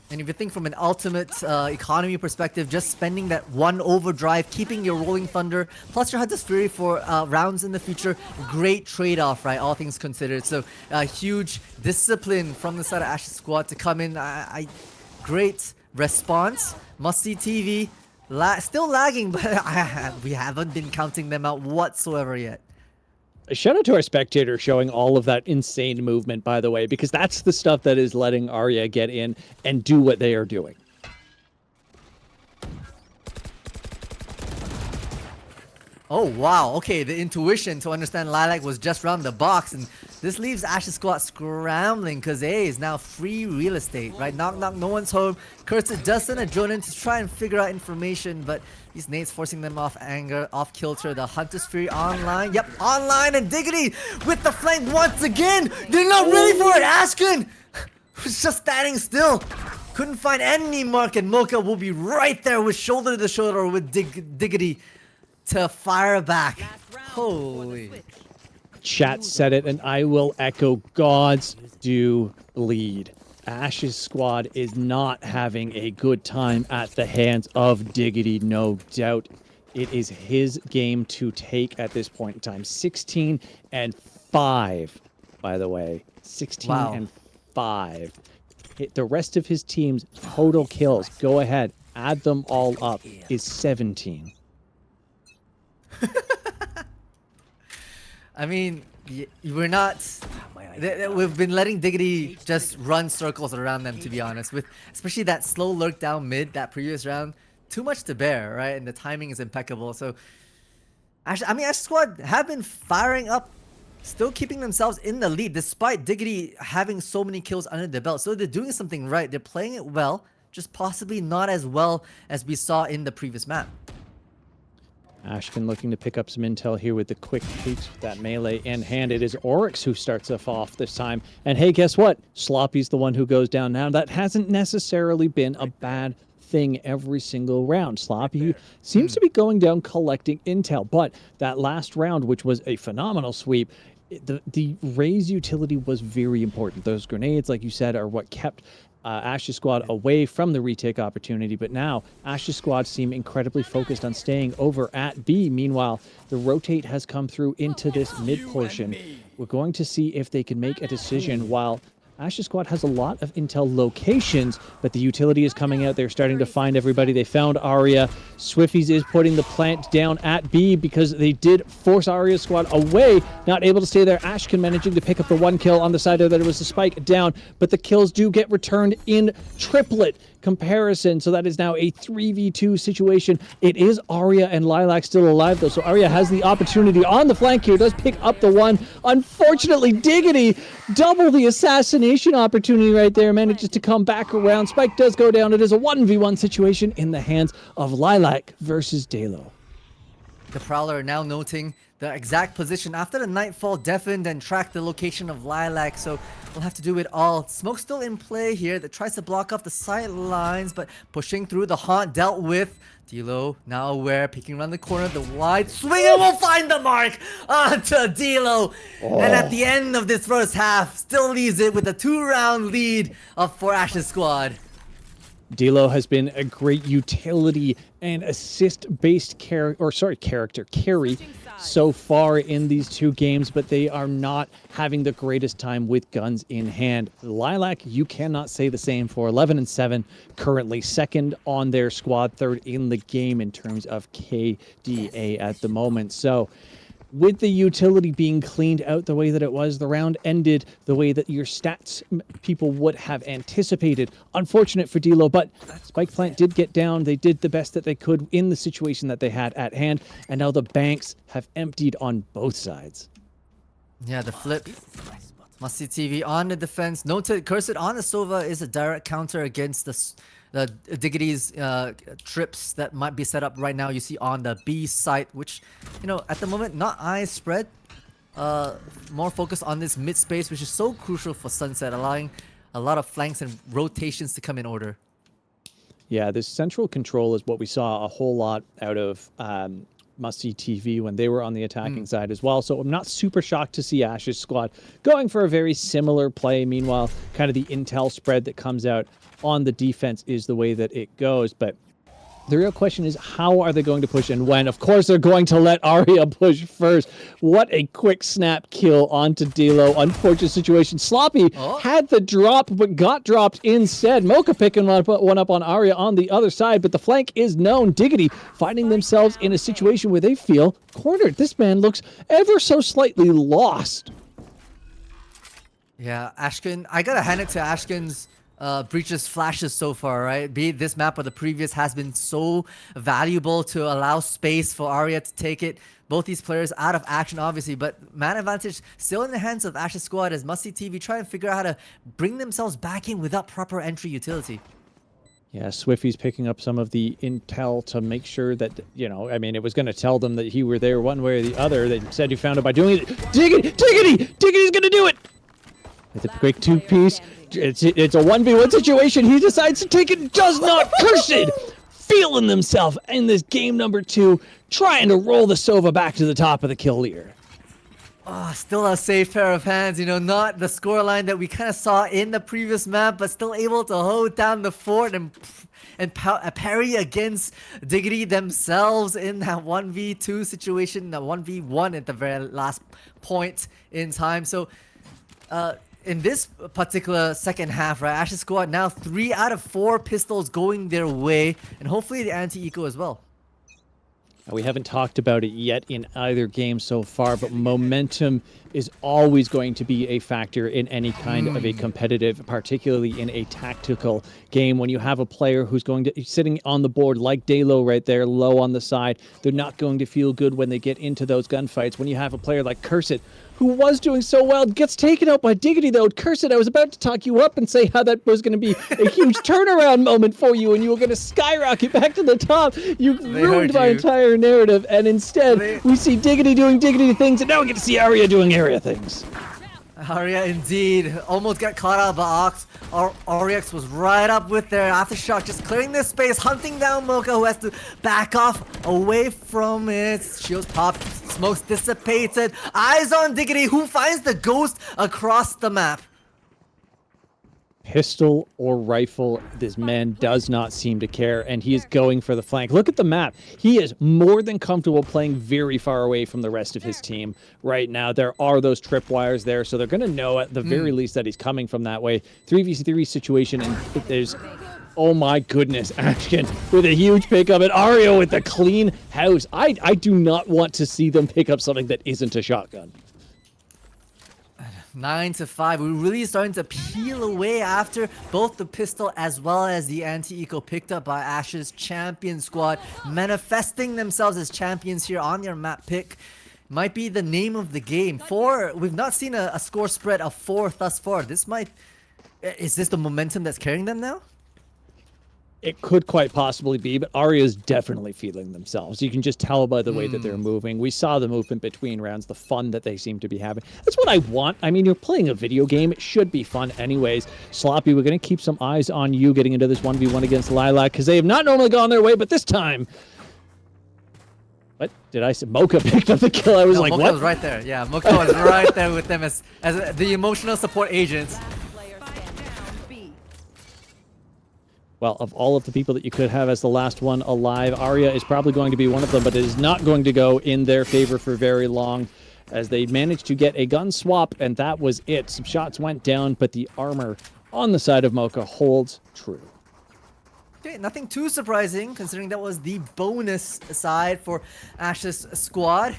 And if you think from an ultimate economy perspective, just spending that one overdrive, keeping your Rolling Thunder, plus your Hunter's Fury for rounds in the future, great trade-off, right? All things considered. So huge discipline from the side of Ash's squad to come in. Great response. Musty TV, still lagging, but we haven't been counting them out whatsoever yet. A shout out to our spectator showing all of that insane movement, by the way, because that's the stuff that is letting Arya get in and do what they are doing. Oh, wow. Okay, the intuition to understand Lilac was just round the box, and this leaves Ash's squad scrambling because A is now free real estate, right? Knock, knock, no one's home. Kurtz does send a drone in to try and figure out information, but these nades forcing them off anger, off kilter. The Hunter's Fury online. Yep, online, and Diggity with the flank once again. They're not ready for it. Askin was just standing still. Couldn't find any mark, and Mocha will be right there with shoulder to shoulder with Diggity to fire back. Holy. Chat said it, and I will echo, gods do bleed. Ash's squad is not having a good time at the hands of Diggity, no doubt. It is his game to take at this point in time. 16 and 5, by the way. 16 and 5. The rest of his team's total kills, go ahead, add them all up, is 17. I mean, we're not. We've been letting Diggity just run circles around them, to be honest. With especially that slow lurk down mid that previous round, too much to bear, right? And the timing is impeccable. So, Ash's squad have been firing up, still keeping themselves in the lead despite Diggity having so many kills under the belt. So they're doing something right. They're playing it well, just possibly not as well as we saw in the previous map. Ashkin looking to pick up some intel here with the quick peeks with that melee in hand. It is Oryx who starts us off this time. And hey, guess what? Sloppy's the one who goes down now. That hasn't necessarily been a bad thing every single round. Sloppy seems to be going down collecting intel, but that last round, which was a phenomenal sweep, The Raze utility was very important. Those grenades, like you said, are what kept Ash's squad away from the retake opportunity. But now Ash's squad seem incredibly focused on staying over at B. Meanwhile, the rotate has come through into this mid portion. We're going to see if they can make a decision while Ash's squad has a lot of intel locations, but the utility is coming out. They're starting to find everybody. They found Arya. Swifties is putting the plant down at B because they did force Arya's squad away, not able to stay there. Ashkin managing to pick up the 1 kill on the side there. That it was a spike down, but the kills do get returned in triplet comparison. So that is now a 3v2 situation. It is Arya and Lilac still alive though. So Arya has the opportunity on the flank here, does pick up the 1. Unfortunately, Diggity, double the assassination opportunity right there, manages to come back around. Spike does go down. It is a 1v1 situation in the hands of Lilac versus Dalo. The Prowler now noting the exact position after the Nightfall deafened and tracked the location of Lilac, so we'll have to do it all. Smoke still in play here that tries to block off the sight lines, but pushing through. The Haunt dealt with. Dilo now aware, peeking around the corner, the wide swing, and will find the mark onto Dilo. And at the end of this first half, still leaves it with a 2-round lead for Ash's squad. Dilo has been a great utility and assist-based character carry so far in these 2 games, but they are not having the greatest time with guns in hand. Lilac, you cannot say the same for 11-7, currently second on their squad, third in the game in terms of KDA at the moment. So with the utility being cleaned out the way that it was, the round ended the way that your stats people would have anticipated. Unfortunate for Dilo, but Spike Plant did get down. They did the best that they could in the situation that they had at hand, and now the banks have emptied on both sides. Yeah, the flip. Must-see TV on the defense. Noted, Cursed on the Sova is a direct counter against the Diggity's trips that might be set up right now. You see on the B site, which, you know, at the moment, not eyes spread. More focus on this mid space, which is so crucial for Sunset, allowing a lot of flanks and rotations to come in order. Yeah, this central control is what we saw a whole lot out of Must-See TV when they were on the attacking side as well. So I'm not super shocked to see Ash's squad going for a very similar play. Meanwhile, kind of the intel spread that comes out on the defense is the way that it goes. But the real question is, how are they going to push and when? Of course, they're going to let Arya push first. What a quick snap kill onto Dilo. Unfortunate situation. Sloppy had the drop, but got dropped instead. Mocha picking one up on Arya on the other side, but the flank is known. Diggity finding themselves in a situation where they feel cornered. This man looks ever so slightly lost. Yeah, Ashkin, I gotta hand it to Ashkin's breaches flashes so far, right? Be it this map or the previous, has been so valuable to allow space for Arya to take it. Both these players out of action, obviously, but man advantage still in the hands of Ash's squad as Must-See TV try and figure out how to bring themselves back in without proper entry utility. Yeah, Swiffy's picking up some of the intel to make sure that, you know, I mean, it was going to tell them that he were there one way or the other. They said you found it by doing it. Diggity's going to do it! It's a quick 2-piece. It's a 1v1 situation. He decides to take it. Does not. Cursed feeling themselves in this game number 2, trying to roll the Sova back to the top of the kill leader. Still a safe pair of hands, you know, not the scoreline that we kind of saw in the previous map, but still able to hold down the fort and parry against Diggity themselves in that 1v2 situation, that 1v1 at the very last point in time. So, in this particular second half, right, Ash's squad now 3 out of 4 pistols going their way, and hopefully the anti-eco as well. We haven't talked about it yet in either game so far, but momentum is always going to be a factor in any kind of a competitive, particularly in a tactical game. When you have a player who's going to sitting on the board like Dalo right there, low on the side, they're not going to feel good when they get into those gunfights. When you have a player like Cursed, who was doing so well, gets taken out by Diggity though. Cursed, I was about to talk you up and say how that was going to be a huge turnaround moment for you and you were going to skyrocket back to the top. You ruined my entire narrative, and instead we see Diggity doing Diggity things, and now we get to see Arya doing Arya things. Arya indeed almost got caught out by Ox. Oryx was right up with their aftershock, just clearing this space, hunting down Mocha, who has to back off away from it. Shields popped. Smoke's dissipated. Eyes on Diggity, who finds the ghost across the map. Pistol or rifle, this man does not seem to care, and he is going for the flank. Look at the map. He is more than comfortable playing very far away from the rest of his team right now. There are those tripwires there, so they're going to know at the very least that he's coming from that way. 3v3 situation, and there's... Oh my goodness, Ashkin with a huge pickup, and Ario with the clean house. I do not want to see them pick up something that isn't a shotgun. 9-5. We're really starting to peel away after both the pistol as well as the anti-eco picked up by Ash's champion squad, manifesting themselves as champions here on their map pick. Might be the name of the game. We've not seen a score spread of 4 thus far. Is this the momentum that's carrying them now? It could quite possibly be, but Arya's definitely feeling themselves. You can just tell by the way that they're moving. We saw the movement between rounds, the fun that they seem to be having. That's what I want. I mean, you're playing a video game. It should be fun anyways. Sloppy, we're going to keep some eyes on you getting into this 1v1 against Lilac, because they have not normally gone their way, but this time... What did I say? Mocha picked up the kill. I was like, Mocha what? was right there. Yeah, Mocha was right there with them as the emotional support agents. Well, of all of the people that you could have as the last one alive, Arya is probably going to be one of them, but it is not going to go in their favor for very long, as they managed to get a gun swap, and that was it. Some shots went down, but the armor on the side of Mocha holds true. Okay, nothing too surprising, considering that was the bonus side for Ash's squad.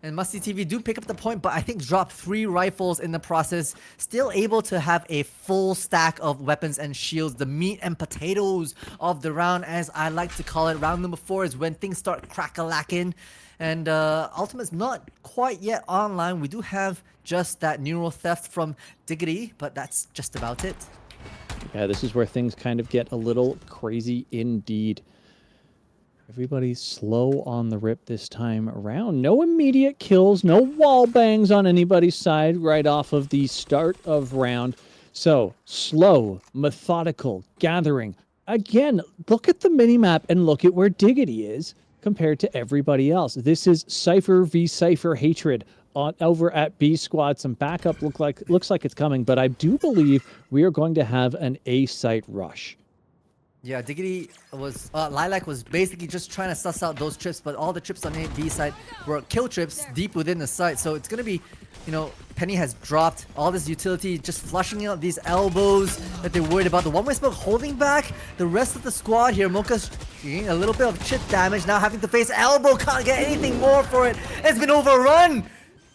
And Musty TV do pick up the point, but I think drop 3 rifles in the process. Still able to have a full stack of weapons and shields. The meat and potatoes of the round, as I like to call it. Round number 4 is when things start crack-a-lacking. And Ultimate's not quite yet online. We do have just that neural theft from Diggity, but that's just about it. Yeah, this is where things kind of get a little crazy indeed. Everybody's slow on the rip this time around. No immediate kills, no wall bangs on anybody's side right off of the start of round. So, slow, methodical, gathering. Again, look at the minimap and look at where Diggity is compared to everybody else. This is Cypher v Cypher hatred over at B Squad. Some backup looks like it's coming, but I do believe we are going to have an A-site rush. Yeah, Diggity was... Lilac was basically just trying to suss out those trips, but all the trips on A and B side were kill trips deep within the site. So it's going to be, you know, Penny has dropped all this utility, just flushing out these elbows that they're worried about. The one-way smoke holding back the rest of the squad here. Mocha's getting a little bit of chip damage, now having to face elbow. Can't get anything more for it. It's been overrun.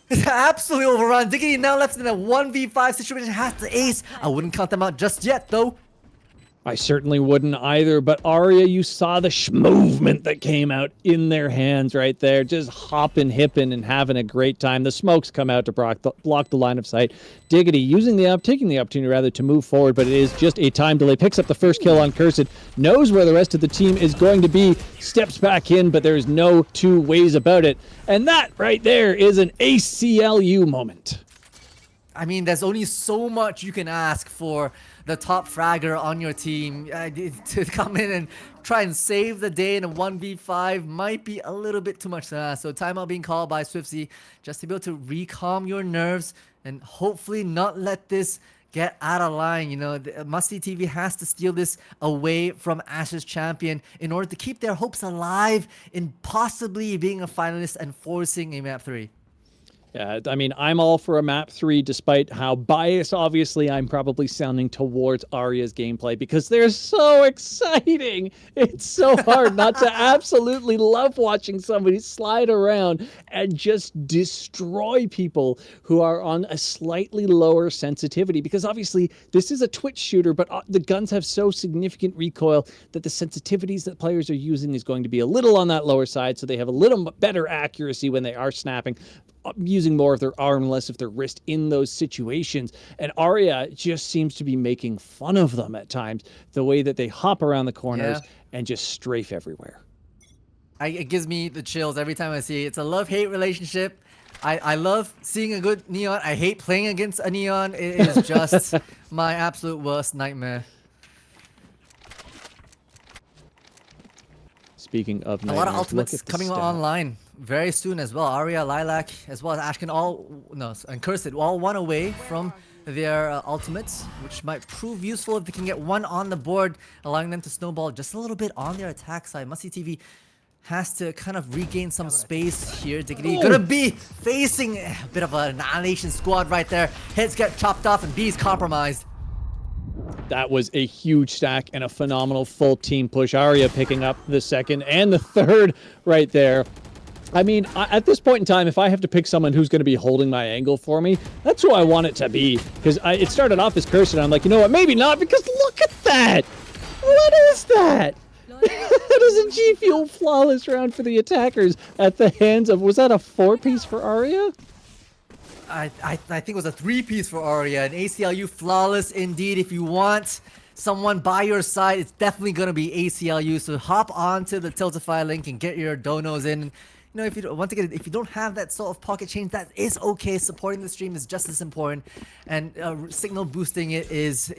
It's absolutely overrun. Diggity now left in a 1v5 situation, has to ace. I wouldn't count them out just yet, though. I certainly wouldn't either, but Arya, you saw the movement that came out in their hands right there, just hopping, hipping, and having a great time. The smokes come out to block the line of sight. Diggity taking the opportunity rather to move forward, but it is just a time delay. Picks up the first kill on Cursed, knows where the rest of the team is going to be, steps back in, but there's no two ways about it. And that right there is an ACLU moment. I mean, there's only so much you can ask for the top fragger on your team. To come in and try and save the day in a 1v5 might be a little bit too much to ask. So timeout being called by Swiftsy just to be able to recalm your nerves and hopefully not let this get out of line. You know, Musty TV has to steal this away from Ash's champion in order to keep their hopes alive in possibly being a finalist and forcing a map 3. Yeah, I mean, I'm all for a map 3, despite how biased, obviously, I'm probably sounding towards Arya's gameplay, because they're so exciting. It's so hard not to absolutely love watching somebody slide around and just destroy people who are on a slightly lower sensitivity, because obviously this is a Twitch shooter, but the guns have so significant recoil that the sensitivities that players are using is going to be a little on that lower side, so they have a little better accuracy when they are snapping, using more of their arm, less of their wrist in those situations. And Arya just seems to be making fun of them at times, the way that they hop around the corners and just strafe everywhere. It gives me the chills every time I see it. It's a love-hate relationship. I love seeing a good Neon. I hate playing against a Neon. It is just my absolute worst nightmare. Speaking of a lot of nightmares, ultimates coming online very soon as well. Arya, Lilac, as well as Ashkin, and Cursed, all one away from their ultimates, which might prove useful if they can get one on the board, allowing them to snowball just a little bit on their attack side. Must-see TV has to kind of regain some space here. Diggity gonna be facing a bit of an Annihilation Squad right there. Heads get chopped off and B's compromised. That was a huge stack and a phenomenal full team push. Arya picking up the second and the third right there. I mean, at this point in time, if I have to pick someone who's going to be holding my angle for me, that's who I want it to be. Because it started off as Cursed, and I'm like, you know what, maybe not, because look at that! What is that? That is a G Fuel flawless round for the attackers at the hands of, was that a 4-piece for Arya? I think it was a 3-piece for Arya. An ACLU flawless indeed. If you want someone by your side, it's definitely going to be ACLU. So hop onto the Tiltify link and get your donos in. You know, if you want to get, if you don't have that sort of pocket change, that is okay. Supporting the stream is just as important, and signal boosting it is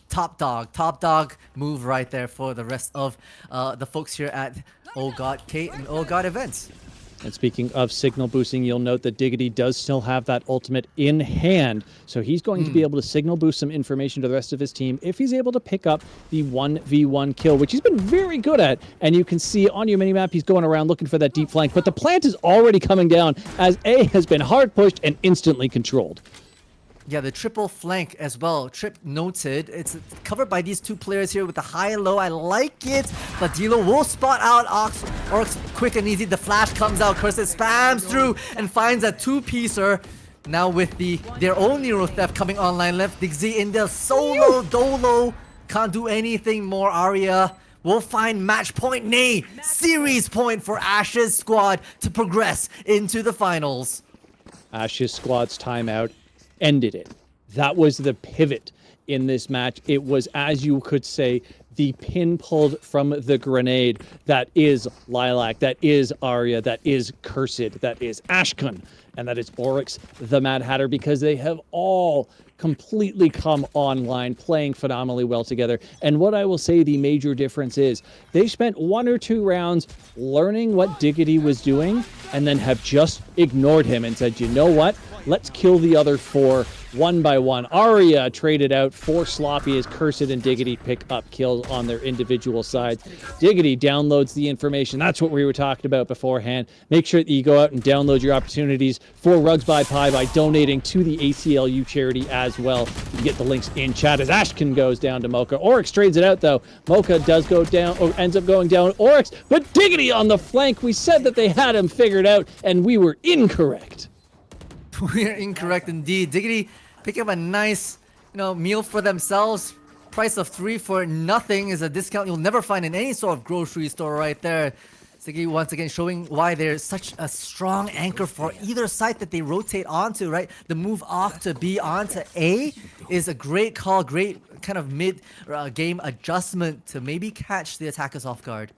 top dog move right there for the rest of the folks here at Ohgawdevents. And speaking of signal boosting, you'll note that Diggity does still have that ultimate in hand. So he's going to be able to signal boost some information to the rest of his team if he's able to pick up the 1v1 kill, which he's been very good at. And you can see on your minimap, he's going around looking for that deep flank. But the plant is already coming down as A has been hard pushed and instantly controlled. Yeah, the triple flank as well. Trip noted. It's covered by these two players here with the high and low. I like it, but Dilo will spot out Oryx quick and easy. The flash comes out. Cursed spams through and finds a 2-piecer. Now with their own Nero Theft coming online left. Diggsy in the solo dolo. Can't do anything more. Arya will find match point, nay, series point for Ash's squad to progress into the finals. Ash's squad's timeout ended it. That was the pivot in this match. It was, as you could say, the pin pulled from the grenade. That is Lilac, that is Arya, that is Cursed, that is Ashkun, and that is Oryx the Mad Hatter, because they have all completely come online, playing phenomenally well together. And what I will say the major difference is, they spent 1 or 2 rounds learning what Diggity was doing, and then have just ignored him and said, you know what? Let's kill the other 4 one by one. Arya traded out for Sloppy as Cursed and Diggity pick up kills on their individual sides. Diggity downloads the information. That's what we were talking about beforehand. Make sure that you go out and download your opportunities for Rugs by Pie by donating to the ACLU charity as well. You can get the links in chat as Ashkin goes down to Mocha. Oryx trades it out though. Mocha does go down, or ends up going down Oryx, but Diggity on the flank. We said that they had him figured out, and we were incorrect. We're incorrect indeed. Diggity pick up a nice, meal for themselves. Price of 3 for nothing is a discount you'll never find in any sort of grocery store right there. Diggity once again showing why they're such a strong anchor for either side that they rotate onto, right? The move off to B onto A is a great call, great kind of mid-game adjustment to maybe catch the attackers off guard.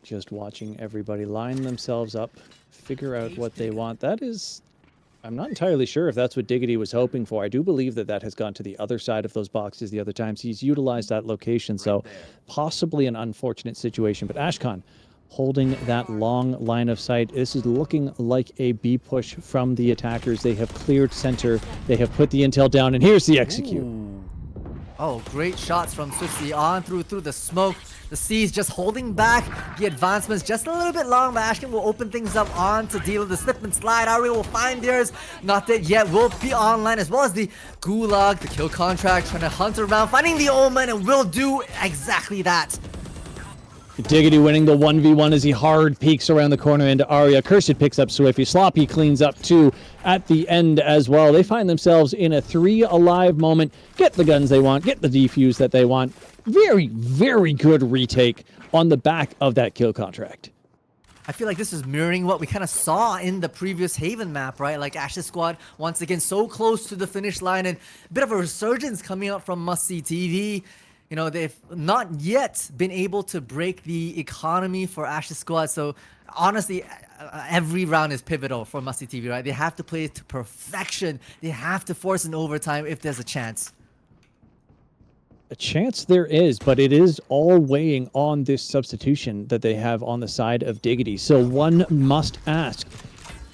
Just watching everybody line themselves up, figure out what they want. That is, I'm not entirely sure if that's what Diggity was hoping for. I do believe that that has gone to the other side of those boxes the other times. He's utilized that location, so possibly an unfortunate situation. But Ashkan holding that long line of sight. This is looking like a B push from the attackers. They have cleared center. They have put the intel down, and here's the execute. Ooh. Oh, great shots from Swifty on through the smoke. The C's just holding back the advancements just a little bit long, but Ashkin will open things up on to deal with the slip and slide. Arya will find theirs. Not dead yet. Will be online as well as the Gulag, the kill contract, trying to hunt around, finding the Omen, and will do exactly that. Diggity winning the 1v1 as he hard peeks around the corner into Arya. Cursed picks up Swifty. Sloppy cleans up 2 at the end as well. They find themselves in a 3 alive moment. Get the guns they want. Get the defuse that they want. Very, very good retake on the back of that kill contract. I feel like this is mirroring what we kind of saw in the previous Haven map, right? Like Ash's squad, once again, so close to the finish line, and a bit of a resurgence coming out from Must-See TV. They've not yet been able to break the economy for Ash's squad. So honestly, every round is pivotal for Must-See TV, right? They have to play it to perfection. They have to force an overtime if there's a chance. A chance there is, but it is all weighing on this substitution that they have on the side of Diggity. So one must ask,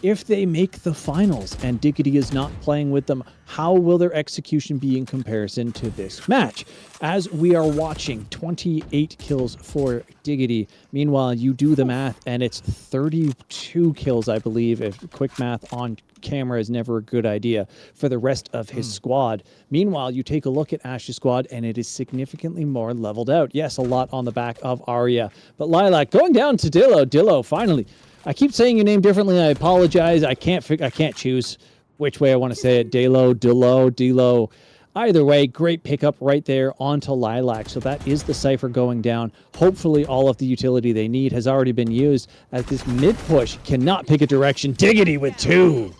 if they make the finals and Diggity is not playing with them, how will their execution be in comparison to this match? As we are watching, 28 kills for Diggity. Meanwhile, you do the math and it's 32 kills, I believe, if quick math on camera is never a good idea, for the rest of his squad. Meanwhile, you take a look at Ash's squad and it is significantly more leveled out. Yes, a lot on the back of Arya, but Lilac going down to Dillo. Dillo, finally. I keep saying your name differently. I apologize. I can't choose which way I want to say it. Delo, Dillo, Dilo. Either way, great pickup right there onto Lilac. So that is the Cypher going down. Hopefully all of the utility they need has already been used, as this mid push cannot pick a direction. Diggity with 2.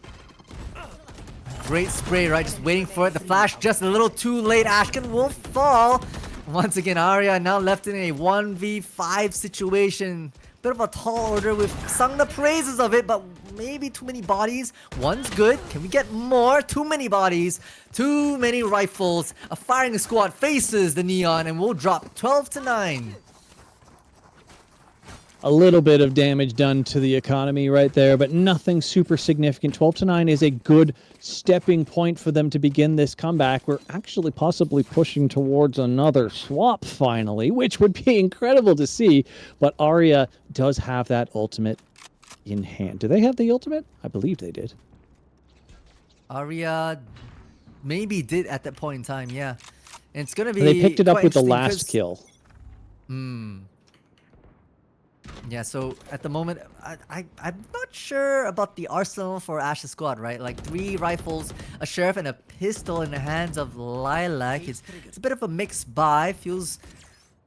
Great spray, right? Just waiting for it. The flash just a little too late. Ashken will fall. Once again, Arya now left in a 1v5 situation. Bit of a tall order. We've sung the praises of it, but maybe too many bodies. One's good. Can we get more? Too many bodies. Too many rifles. A firing squad faces the Neon and we'll drop 12-9. A little bit of damage done to the economy right there, but nothing super significant. 12-9 is a good stepping point for them to begin this comeback. We're actually possibly pushing towards another swap finally, which would be incredible to see. But Arya does have that ultimate in hand. Do they have the ultimate? I believe they did. Arya maybe did at that point in time, yeah. And it's going to be They picked it up with the interesting last kill. Yeah, so at the moment, I'm not sure about the arsenal for Ash's squad, right? Like 3 rifles, a sheriff, and a pistol in the hands of Lilac. It's a bit of a mixed buy. Feels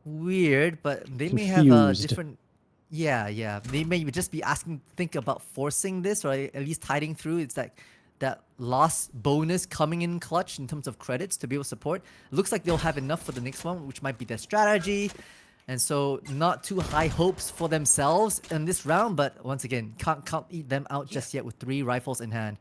weird, but they may have a Confused. different... Yeah. They may just be think about forcing this, or at least tiding through. It's like that lost bonus coming in clutch in terms of credits to be able to support. Looks like they'll have enough for the next one, which might be their strategy. And so, not too high hopes for themselves in this round, but once again, can't eat them out just yet with 3 rifles in hand.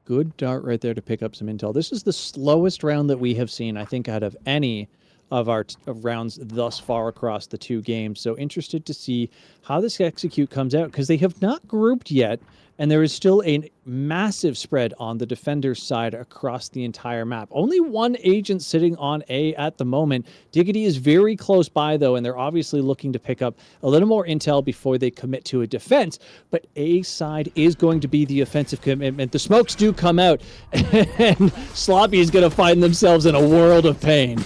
Good dart right there to pick up some intel. This is the slowest round that we have seen, I think, out of any of our rounds thus far across the 2 games. So interested to see how this execute comes out, because they have not grouped yet, and there is still a massive spread on the defender's side across the entire map. Only 1 agent sitting on A at the moment. Diggity is very close by, though, and they're obviously looking to pick up a little more intel before they commit to a defense. But A side is going to be the offensive commitment. The smokes do come out, and Sloppy is going to find themselves in a world of pain.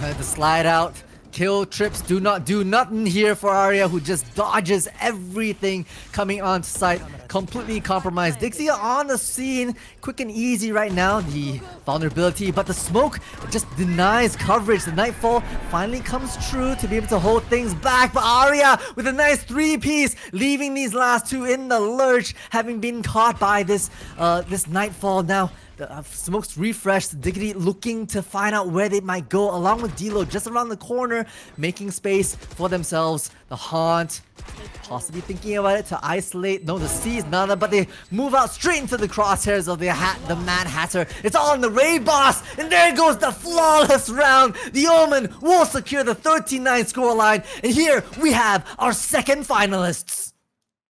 The slide out. Kill trips do not do nothing here for Arya, who just dodges everything coming onto site. Completely compromised. Dixie on the scene. Quick and easy right now. The vulnerability, but the smoke just denies coverage. The Nightfall finally comes true to be able to hold things back. But Arya with a nice 3-piece, leaving these last 2 in the lurch, having been caught by this Nightfall. Now the smoke's refreshed. Diggity looking to find out where they might go, along with Dilo just around the corner, making space for themselves. The Haunt, possibly thinking about it to isolate. No, the C's none, but they move out straight into the crosshairs of the Mad Hatter. It's all in the raid boss, and there goes the flawless round. The Omen will secure the 13-9 scoreline, and here we have our second finalists.